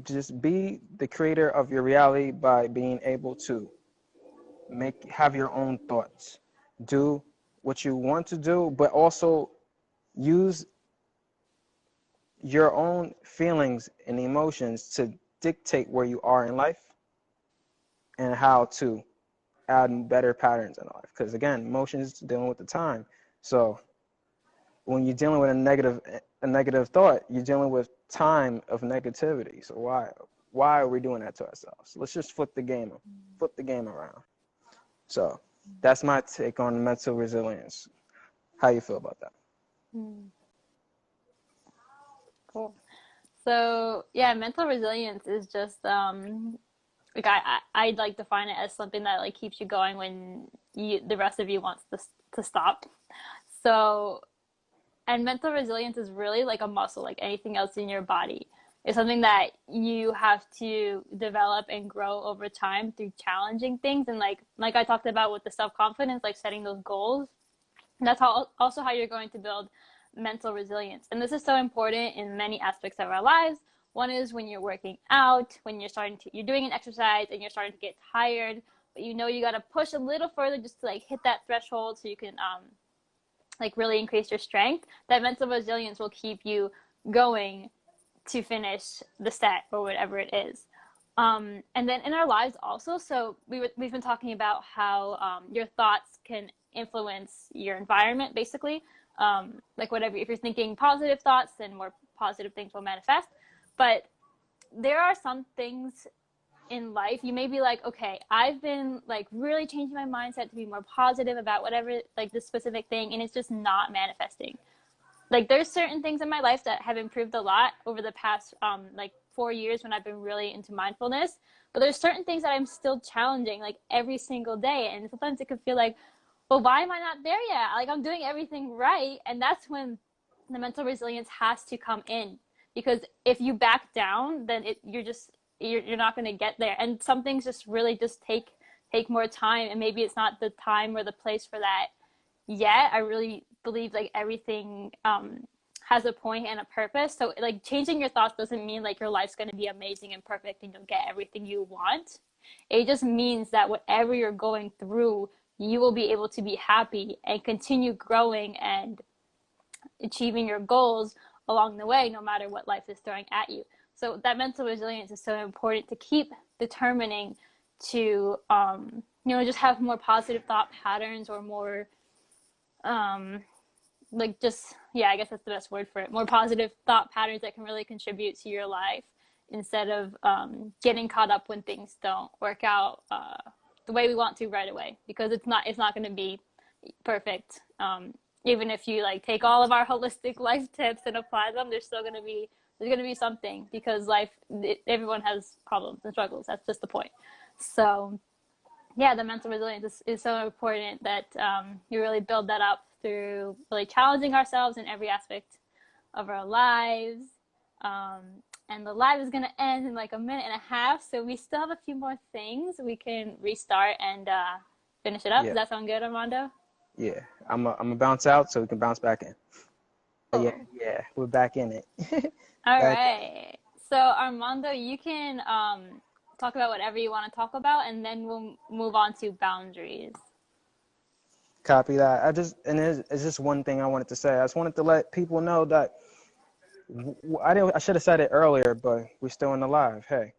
just be the creator of your reality by being able to have your own thoughts. Do what you want to do, but also use your own feelings and emotions to dictate where you are in life and how to add better patterns in life. Because again, emotions dealing with the time. So when you're dealing with a negative thought, you're dealing with time of negativity. So why are we doing that to ourselves? Let's just flip the game around. So that's my take on mental resilience. How you feel about that? Cool. So yeah, mental resilience is just like I'd like define it as something that like keeps you going when the rest of you wants to stop. So, and mental resilience is really like a muscle, like anything else in your body. It's something that you have to develop and grow over time through challenging things. And like I talked about with the self-confidence, like setting those goals. And that's also how you're going to build mental resilience. And this is so important in many aspects of our lives. One is when you're working out, when you're doing an exercise and you're starting to get tired, but you know you got to push a little further just to like hit that threshold so you can like really increase your strength. That mental resilience will keep you going to finish the set or whatever it is. And then in our lives also, so we've been talking about how your thoughts can influence your environment, basically. Like whatever, if you're thinking positive thoughts, then more positive things will manifest. But there are some things in life you may be like, okay, I've been like really changing my mindset to be more positive about whatever, like this specific thing, and it's just not manifesting. Like there's certain things in my life that have improved a lot over the past like 4 years when I've been really into mindfulness, but there's certain things that I'm still challenging like every single day, and sometimes it can feel like, well, why am I not there yet? Like I'm doing everything right. And that's when the mental resilience has to come in, because if you back down, then you're not going to get there. And some things just really just take more time, and maybe it's not the time or the place for that yet. I really believe like everything has a point and a purpose. So like changing your thoughts doesn't mean like your life's going to be amazing and perfect and you'll get everything you want. It just means that whatever you're going through, you will be able to be happy and continue growing and achieving your goals along the way, no matter what life is throwing at you. So that mental resilience is so important to keep determining to, just have more positive thought patterns, or more, like just, yeah, I guess that's the best word for it. More positive thought patterns that can really contribute to your life, instead of getting caught up when things don't work out the way we want to right away, because it's not going to be perfect. Even if you like take all of our holistic life tips and apply them, there's going to be something, because everyone has problems and struggles. That's just the point. So yeah, the mental resilience is so important that you really build that up through really challenging ourselves in every aspect of our lives. And the live is going to end in like a minute and a half, so we still have a few more things we can restart and finish it up. Yeah. Does that sound good, Armando? Yeah. I'm a bounce out so we can bounce back in. Cool. Yeah, we're back in it. All right. So Armando, you can talk about whatever you want to talk about, and then we'll move on to boundaries. Copy that. It's just one thing I wanted to say. I just wanted to let people know that I should have said it earlier, but we're still in the live. Hey,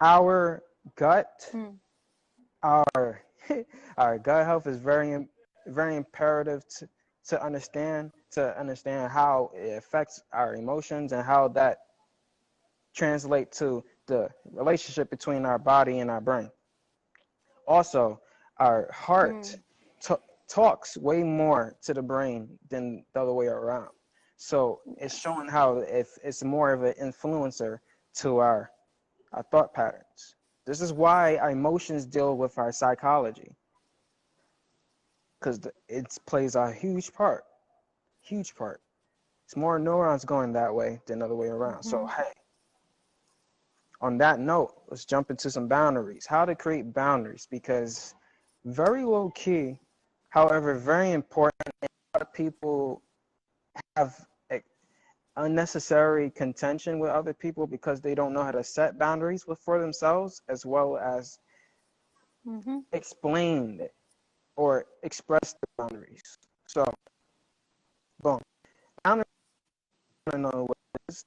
our gut, our gut health is very, very imperative to understand how it affects our emotions and how that translates to the relationship between our body and our brain. Also, our heart talks way more to the brain than the other way around. So it's showing how if it's more of an influencer to our thought patterns. This is why our emotions deal with our psychology, because it plays a huge part. It's more neurons going that way than the other way around. So hey, on that note, let's jump into some boundaries. How to create boundaries, because very low key, however, very important. And a lot of people have unnecessary contention with other people because they don't know how to set boundaries for themselves, as well as explain it or express the boundaries. So, boom. Boundaries, I don't know what it is.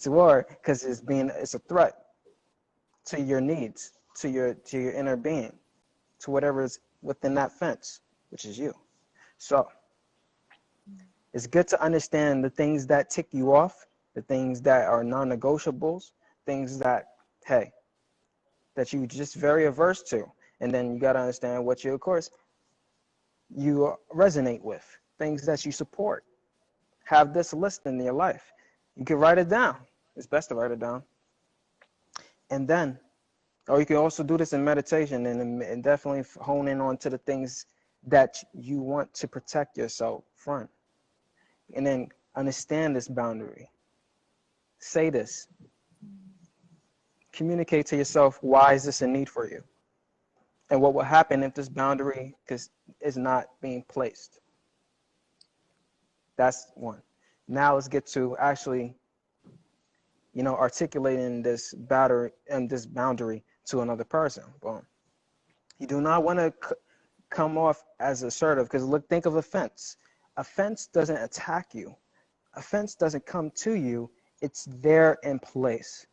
It's war because it's a threat to your needs, to your inner being, to whatever is within that fence, which is you. So it's good to understand the things that tick you off, the things that are non-negotiables, things that, hey, that you just very averse to. And then you got to understand what you, of course, you resonate with, things that you support. Have this list in your life. You can write it down. It's best to write it down. And then, or you can also do this in meditation and definitely hone in on to the things that you want to protect yourself from. And then understand this boundary. Say this. Communicate to yourself, why is this a need for you? And what will happen if this boundary is not being placed? That's one. Now let's get to actually, articulating this boundary to another person. Boom. You do not want to come off as assertive because think of a fence. A fence doesn't attack you. A fence doesn't come to you. It's there in place.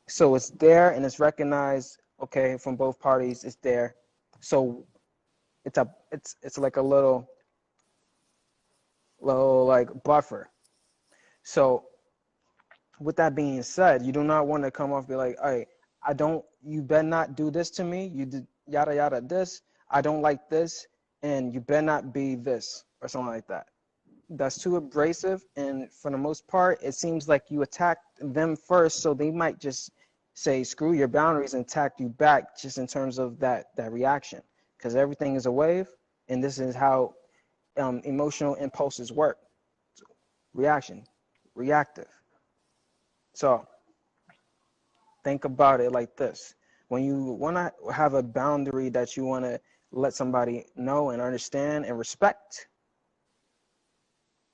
So it's there and it's recognized, okay, from both parties. It's there. So it's like a little like buffer. So with that being said, you do not want to come off and be like, hey, you better not do this to me. You did yada yada this. I don't like this, and you better not be this or something like that. That's too abrasive, and for the most part, it seems like you attacked them first, so they might just say screw your boundaries and attack you back, just in terms of that reaction, because everything is a wave, and this is how emotional impulses work. Reaction, reactive. So think about it like this. When you want to have a boundary that you want to let somebody know and understand and respect,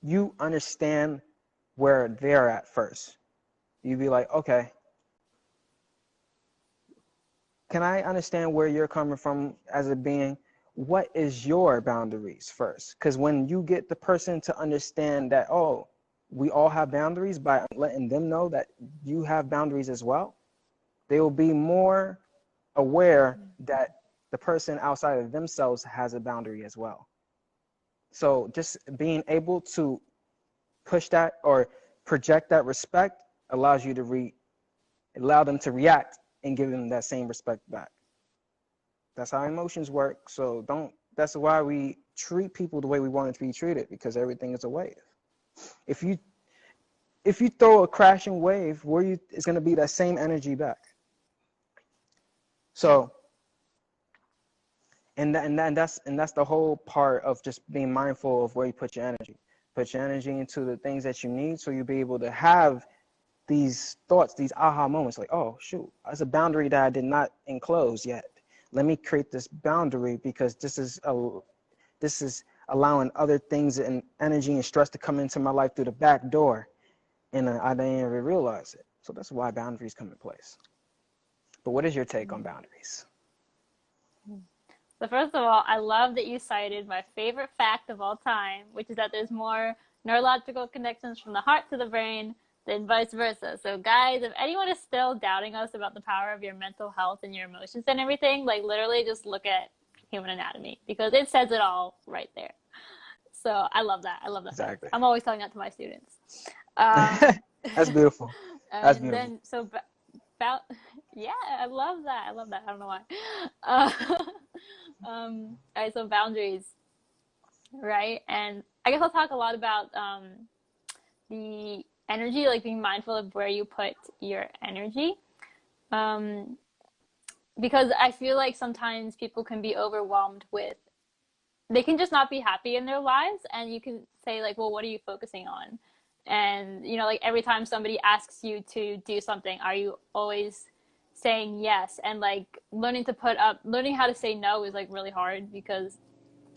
you understand where they're at first. You be like, okay, can I understand where you're coming from as a being? What is your boundaries first? Because when you get the person to understand that, oh, we all have boundaries, by letting them know that you have boundaries as well, they will be more aware that the person outside of themselves has a boundary as well. So just being able to push that or project that respect allows you to allow them to react and give them that same respect back. That's how emotions work. So that's why we treat people the way we want it to be treated, because everything is a wave. If you throw a crashing wave, it's going to be that same energy back. So, and that's the whole part of just being mindful of where you put your energy. Put your energy into the things that you need, so you'll be able to have these thoughts, these aha moments, like, oh shoot, there's a boundary that I did not enclose yet. Let me create this boundary, because this is allowing other things and energy and stress to come into my life through the back door, and I didn't even realize it. So that's why boundaries come in place. But what is your take on boundaries? So first of all, I love that you cited my favorite fact of all time, which is that there's more neurological connections from the heart to the brain than vice versa. So guys, if anyone is still doubting us about the power of your mental health and your emotions and everything, like literally just look at human anatomy, because it says it all right there. So I love that. I love that. Exactly. I'm always telling that to my students. That's beautiful. That's beautiful. Then, so about, yeah, I love that. I love that. I don't know why. All right, so boundaries, right? And I guess I'll talk a lot about the energy, like being mindful of where you put your energy. Because I feel like sometimes people can be overwhelmed with, they can just not be happy in their lives, and you can say like, well, what are you focusing on? And like every time somebody asks you to do something, are you always saying yes? And like learning how to say no is like really hard, because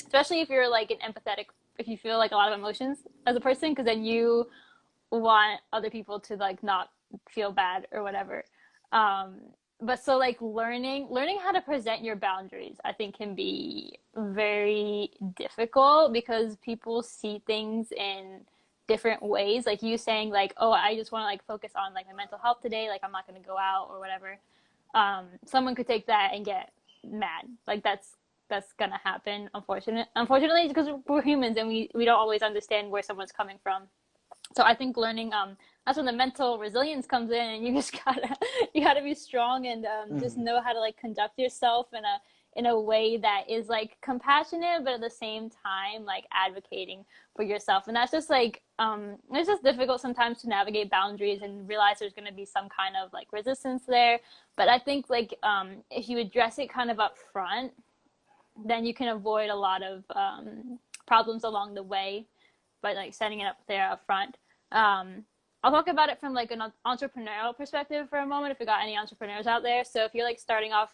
especially if you're like if you feel like a lot of emotions as a person, because then you want other people to like not feel bad or whatever. But so like learning how to present your boundaries, I think, can be very difficult, because people see things in different ways. Like you saying like, oh, I just want to like focus on like my mental health today, like I'm not going to go out or whatever. Someone could take that and get mad. Like that's gonna happen, unfortunately, because we're humans and we don't always understand where someone's coming from. So I think learning, that's when the mental resilience comes in, and you just gotta be strong and just know how to like conduct yourself in a way that is like compassionate, but at the same time like advocating for yourself. And that's just like it's just difficult sometimes to navigate boundaries and realize there's going to be some kind of like resistance there. But I think like if you address it kind of up front, then you can avoid a lot of problems along the way by like setting it up there up front. I'll talk about it from like an entrepreneurial perspective for a moment, if we got any entrepreneurs out there. So if you're like starting off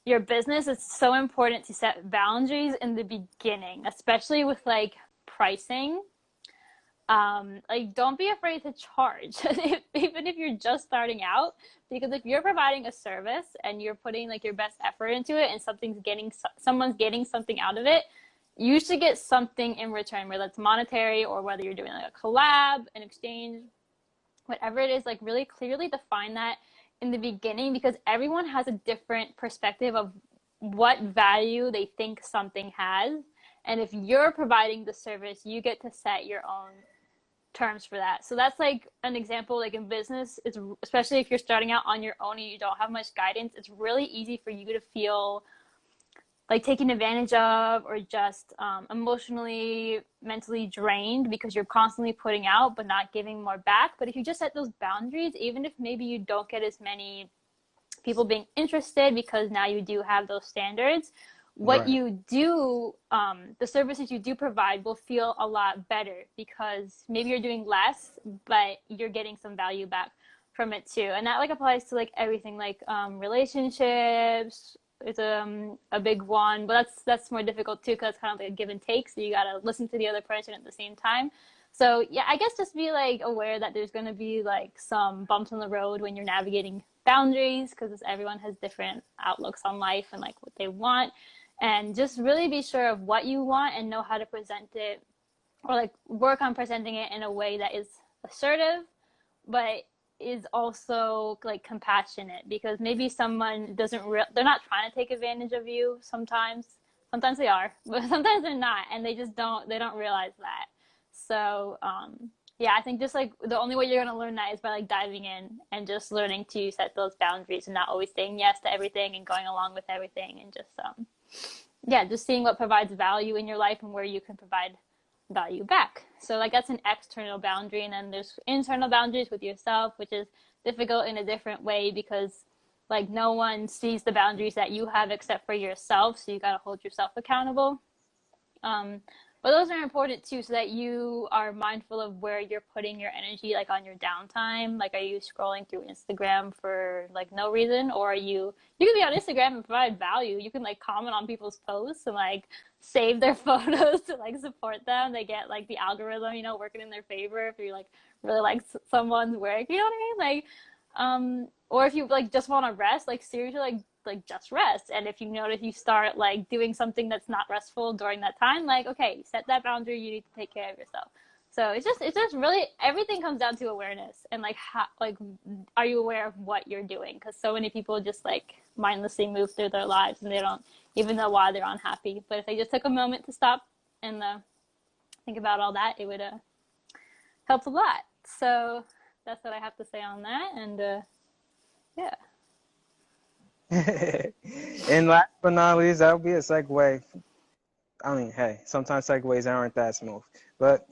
your business, it's so important to set boundaries in the beginning, especially with like pricing. Like don't be afraid to charge, even if you're just starting out, because if you're providing a service and you're putting like your best effort into it and someone's getting something out of it, you should get something in return, whether it's monetary or whether you're doing like a collab, an exchange, whatever it is. Like really clearly define that in the beginning, because everyone has a different perspective of what value they think something has. And if you're providing the service, you get to set your own terms for that. So that's like an example. Like in business, it's especially if you're starting out on your own and you don't have much guidance, it's really easy for you to feel like taken advantage of or just emotionally, mentally drained, because you're constantly putting out but not giving more back. But if you just set those boundaries, even if maybe you don't get as many people being interested because now you do have those standards, what you do, the services you do provide will feel a lot better, because maybe you're doing less, but you're getting some value back from it too. And that like applies to like everything, like relationships is a big one, but that's more difficult too, because it's kind of like a give and take. So you got to listen to the other person at the same time. So yeah, I guess just be like aware that there's going to be like some bumps on the road when you're navigating boundaries, because everyone has different outlooks on life and like what they want. And just really be sure of what you want and know how to present it, or like work on presenting it in a way that is assertive, but is also like compassionate, because maybe someone they're not trying to take advantage of you sometimes they are, but sometimes they're not, and they don't realize that. So yeah, I think just like the only way you're going to learn that is by like diving in and just learning to set those boundaries and not always saying yes to everything and going along with everything, and just yeah, just seeing what provides value in your life and where you can provide value back. So like that's an external boundary. And then there's internal boundaries with yourself, which is difficult in a different way, because like no one sees the boundaries that you have except for yourself. So you got to hold yourself accountable. But those are important too, so that you are mindful of where you're putting your energy, like on your downtime. Like, are you scrolling through Instagram for like no reason, or you can be on Instagram and provide value. You can like comment on people's posts and like save their photos to like support them. They get like the algorithm, working in their favor if you like really like someone's work. You know what I mean? Like, or if you like just want to rest, like seriously, like just rest. And if you notice you start like doing something that's not restful during that time, like, okay, set that boundary. You need to take care of yourself. So it's just really, everything comes down to awareness and like how, like, are you aware of what you're doing? Because so many people just like mindlessly move through their lives and they don't even know why they're unhappy. But if they just took a moment to stop and think about all that, it would help a lot. So that's what I have to say on that. And yeah. And last but not least, that would be a segue. I mean, hey, sometimes segues aren't that smooth, but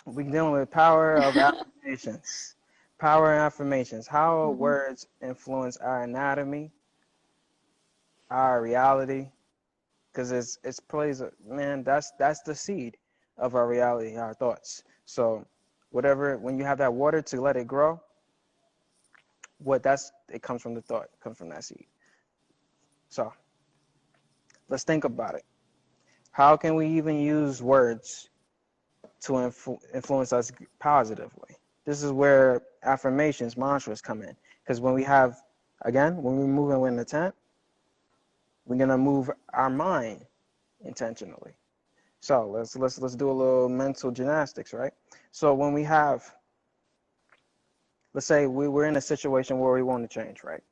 we're dealing with power of affirmations. Power and affirmations. How words influence our anatomy, our reality, because it's plays. Man, that's the seed of our reality, our thoughts. So, when you have that water to let it grow, it comes from the thought, it comes from that seed. So let's think about it. How can we even use words to influence us positively? This is where affirmations, mantras come in. Because when we're moving with intent, we're going to move our mind intentionally. So let's do a little mental gymnastics, right? So when we have, let's say we're in a situation where we want to change, right?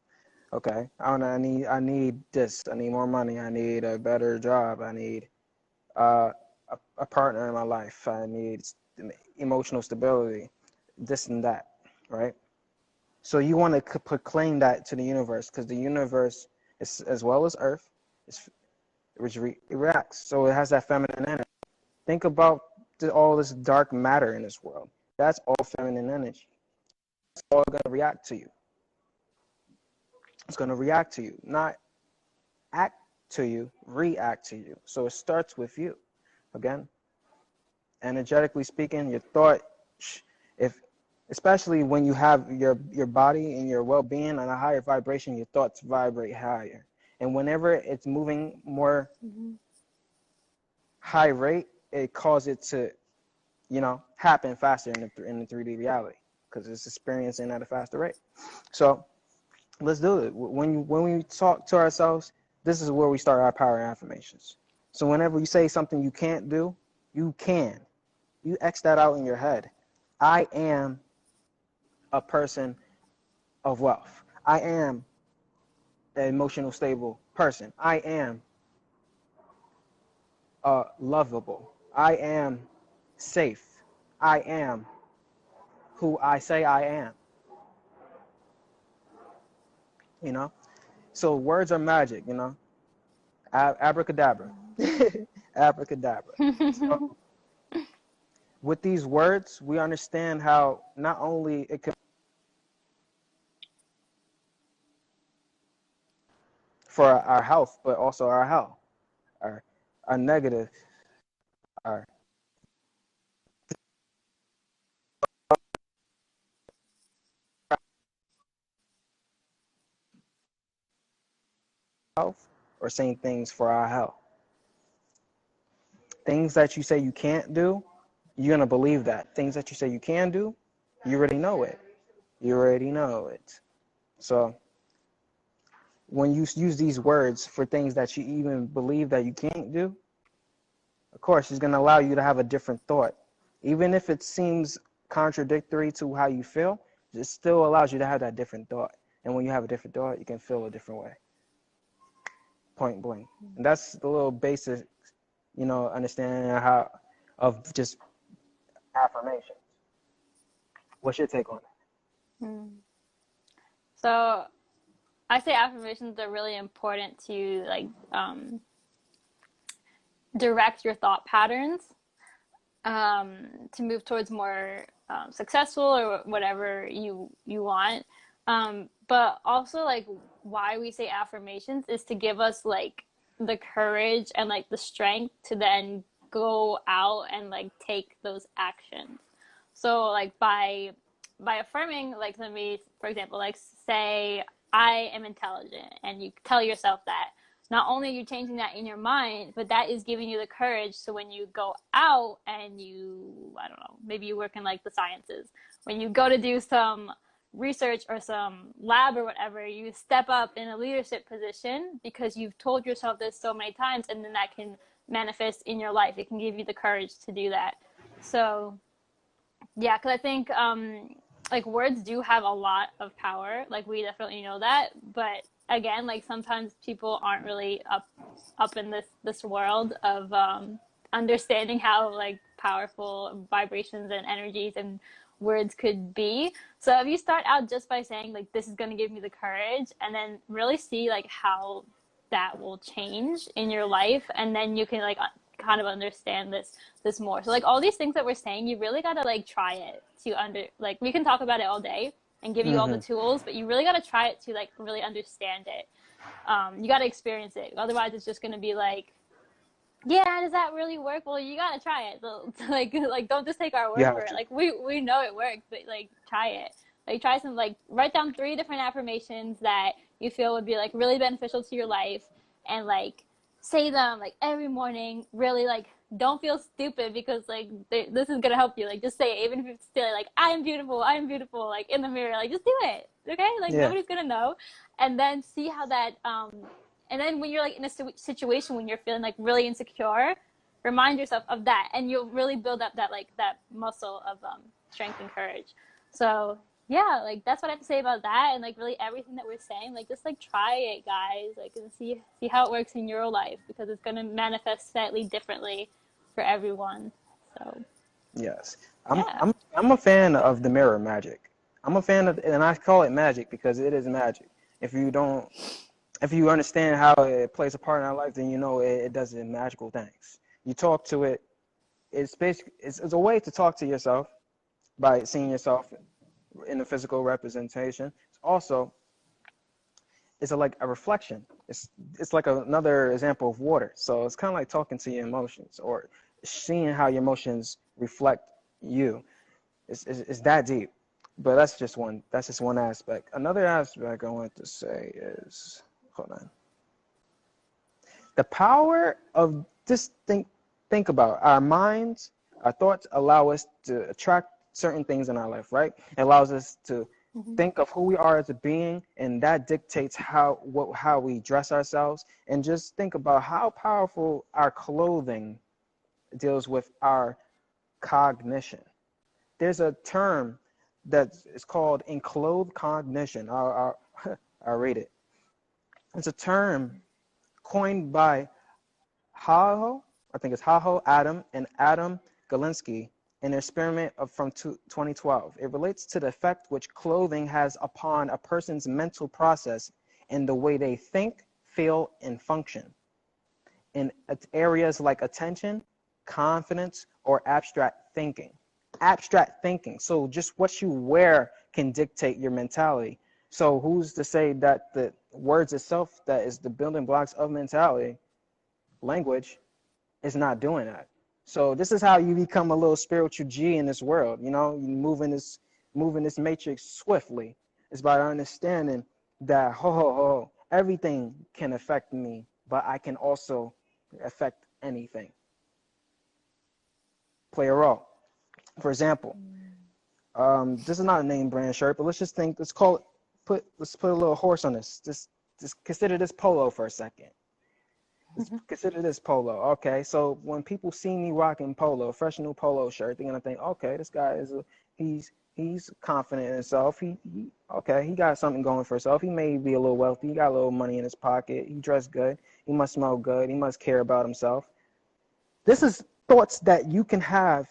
Okay, I need this. I need more money. I need a better job. I need a partner in my life. I need emotional stability, this and that, right? So you want to proclaim that to the universe, because the universe, is, as well as Earth, is, which reacts. So it has that feminine energy. Think about all this dark matter in this world. That's all feminine energy. It's all going to react to you. It's going to react to you, not act to you, react to you. So it starts with you. Again, energetically speaking, your thought, if especially when you have your body and your well-being on a higher vibration, your thoughts vibrate higher. And whenever it's moving more high rate, it causes it to, happen faster in the 3D reality, because it's experiencing at a faster rate. So let's do it. When we talk to ourselves, this is where we start our power affirmations. So whenever you say something you can't do, you can. You X that out in your head. I am a person of wealth. I am an emotional stable person. I am lovable. I am safe. I am who I say I am. So words are magic, abracadabra. Abracadabra. So with these words, we understand how not only it could for our health, but also our hell, our negative, our health, or saying things for our health. Things that you say you can't do, you're gonna believe that. Things that you say you can do, you already know it. You already know it. So when you use these words for things that you even believe that you can't do, of course, it's going to allow you to have a different thought. Even if it seems contradictory to how you feel, it still allows you to have that different thought. And when you have a different thought, you can feel a different way. Point blank. And that's the little basic, understanding of just affirmation. What's your take on that? So I say affirmations are really important to direct your thought patterns to move towards more successful or whatever you want. But also why we say affirmations is to give us the courage and the strength to then go out and take those actions. So by affirming, let me, for example, say I am intelligent, and you tell yourself that, not only are you changing that in your mind, but that is giving you the courage. So when you go out and I don't know, maybe you work in the sciences, when you go to do some research or some lab or whatever, you step up in a leadership position because you've told yourself this so many times, and then that can manifest in your life. It can give you the courage to do that. So yeah, because I think words do have a lot of power. We definitely know that, but again, sometimes people aren't really up in this world of understanding how powerful vibrations and energies and words could be. So if you start out just by saying this is going to give me the courage, and then really see how that will change in your life, and then you can kind of understand this more. So all these things that we're saying, you really got to try it to we can talk about it all day and give you all the tools, but you really got to try it to really understand it. You got to experience it. Otherwise it's just going to be yeah, does that really work? Well, you got to try it. So, don't just take our word for it. We know it works, but try it. Try some, write down 3 different affirmations that you feel would be really beneficial to your life, and say them every morning. Really don't feel stupid, because this is gonna help you. Just say it, even if it's silly. I am beautiful, in the mirror. Just do it, okay? Nobody's gonna know. And then see how that and then when you're in a situation when you're feeling really insecure, remind yourself of that, and you'll really build up that like that muscle of strength and courage. So yeah, like that's what I have to say about that, and like really everything that we're saying, like just like try it, guys, like and see how it works in your life, because it's going to manifest slightly differently for everyone. So Yes. yeah. I'm a fan of the mirror magic. I'm a fan of, and I call it magic because it is magic. If you don't, if you understand how it plays a part in our life, then you know it does magical things. You talk to it. It's basically it's a way to talk to yourself by seeing yourself in a physical representation. Also, it's like a reflection. It's like another example of water. So it's kind of like talking to your emotions or seeing how your emotions reflect you. It's that deep. But that's just one aspect. Another aspect I want to say is, hold on, the power of just think about our minds, our thoughts allow us to attract certain things in our life, right? It allows us to think of who we are as a being, and that dictates how we dress ourselves. And just think about how powerful our clothing deals with our cognition. There's a term that is called enclothed cognition. I'll read it. It's a term coined by I think it's Haho, Adam, and Adam Galinsky in an experiment from 2012. It relates to the effect which clothing has upon a person's mental process and the way they think, feel, and function in areas like attention, confidence, or abstract thinking. Abstract thinking. So just what you wear can dictate your mentality. So who's to say that the words itself, that is the building blocks of mentality, language, is not doing that? So this is how you become a little spiritual G in this world. You know, you moving this matrix swiftly. It's by understanding that everything can affect me, but I can also affect anything. Play a role. For example, this is not a name brand shirt, but let's just think. Let's put a little horse on this. Just consider this polo for a second. Consider this polo. Okay, so when people see me rocking polo, a fresh new polo shirt, they're gonna think, okay, this guy he's confident in himself. He got something going for himself. He may be a little wealthy. He got a little money in his pocket. He dressed good. He must smell good. He must care about himself. This is thoughts that you can have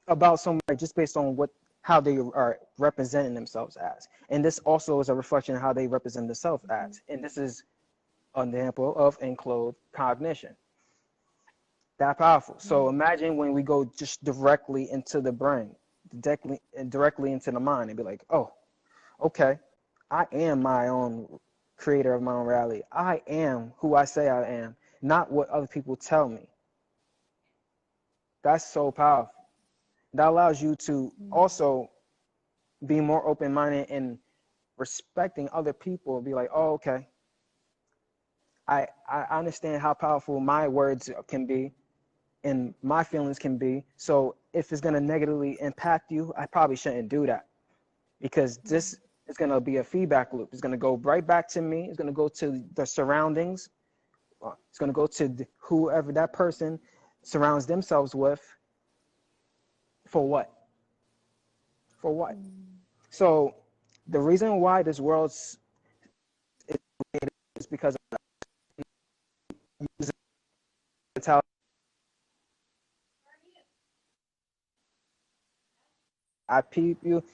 about somebody just based on how they are representing themselves as. And this also is a reflection of how they represent themselves as. And this is an example of enclosed cognition. That powerful. So imagine when we go just directly into the brain, directly into the mind, and be like, oh, okay, I am my own creator of my own reality. I am who I say I am, not what other people tell me. That's so powerful. That allows you to also be more open-minded and respecting other people and be like, oh, okay, I understand how powerful my words can be and my feelings can be. So if it's going to negatively impact you, I probably shouldn't do that, because this is going to be a feedback loop. It's going to go right back to me. It's going to go to the surroundings. It's going to go to whoever that person surrounds themselves with. For what? For what? So the reason why this world's is because of mentality. I peep you.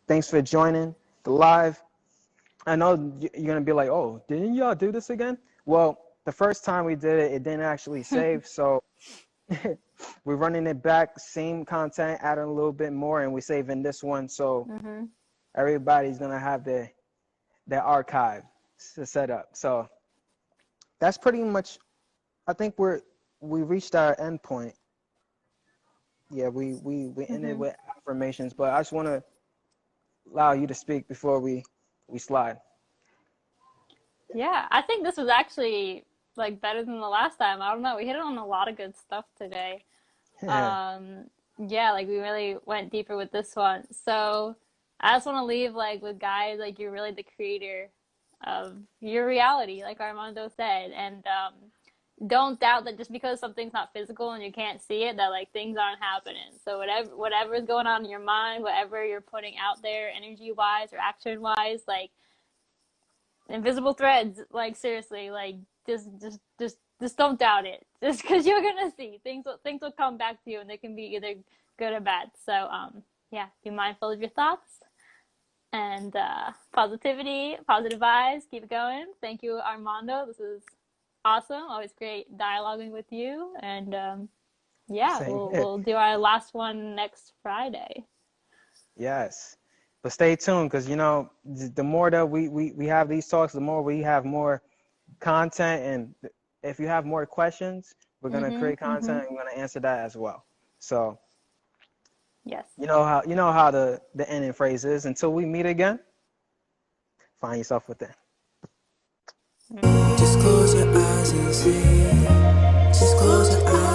Thanks for joining the live. I know you're going to be like, oh, didn't y'all do this again? Well, the first time we did it, it didn't actually save. So we're running it back, same content, adding a little bit more, and we're saving this one. So everybody's going to have their archive set up. So that's pretty much, I think we reached our end point. Yeah, we ended with affirmations, but I just want to allow you to speak before we slide. Yeah, I think this was actually like better than the last time. I don't know. We hit on a lot of good stuff today. Yeah, like we really went deeper with this one. So I just want to leave like with guys, like you're really the creator of your reality, like Armando said. And don't doubt that just because something's not physical and you can't see it, that like things aren't happening. So whatever is going on in your mind, whatever you're putting out there, energy wise or action wise, like invisible threads. Like seriously, like just don't doubt it. Just because you're gonna see things will come back to you, and they can be either good or bad. So yeah, be mindful of your thoughts and positivity, positive vibes. Keep it going. Thank you, Armando. This is awesome. Always great dialoguing with you. And yeah, Same here. we'll do our last one next Friday. Yes. But stay tuned, because, you know, the more that we have these talks, the more we have more content. And if you have more questions, we're going to create content and we're going to answer that as well. So, yes. you know how the ending phrase is. Until we meet again, find yourself within. Just close your eyes and see. Just close your eyes.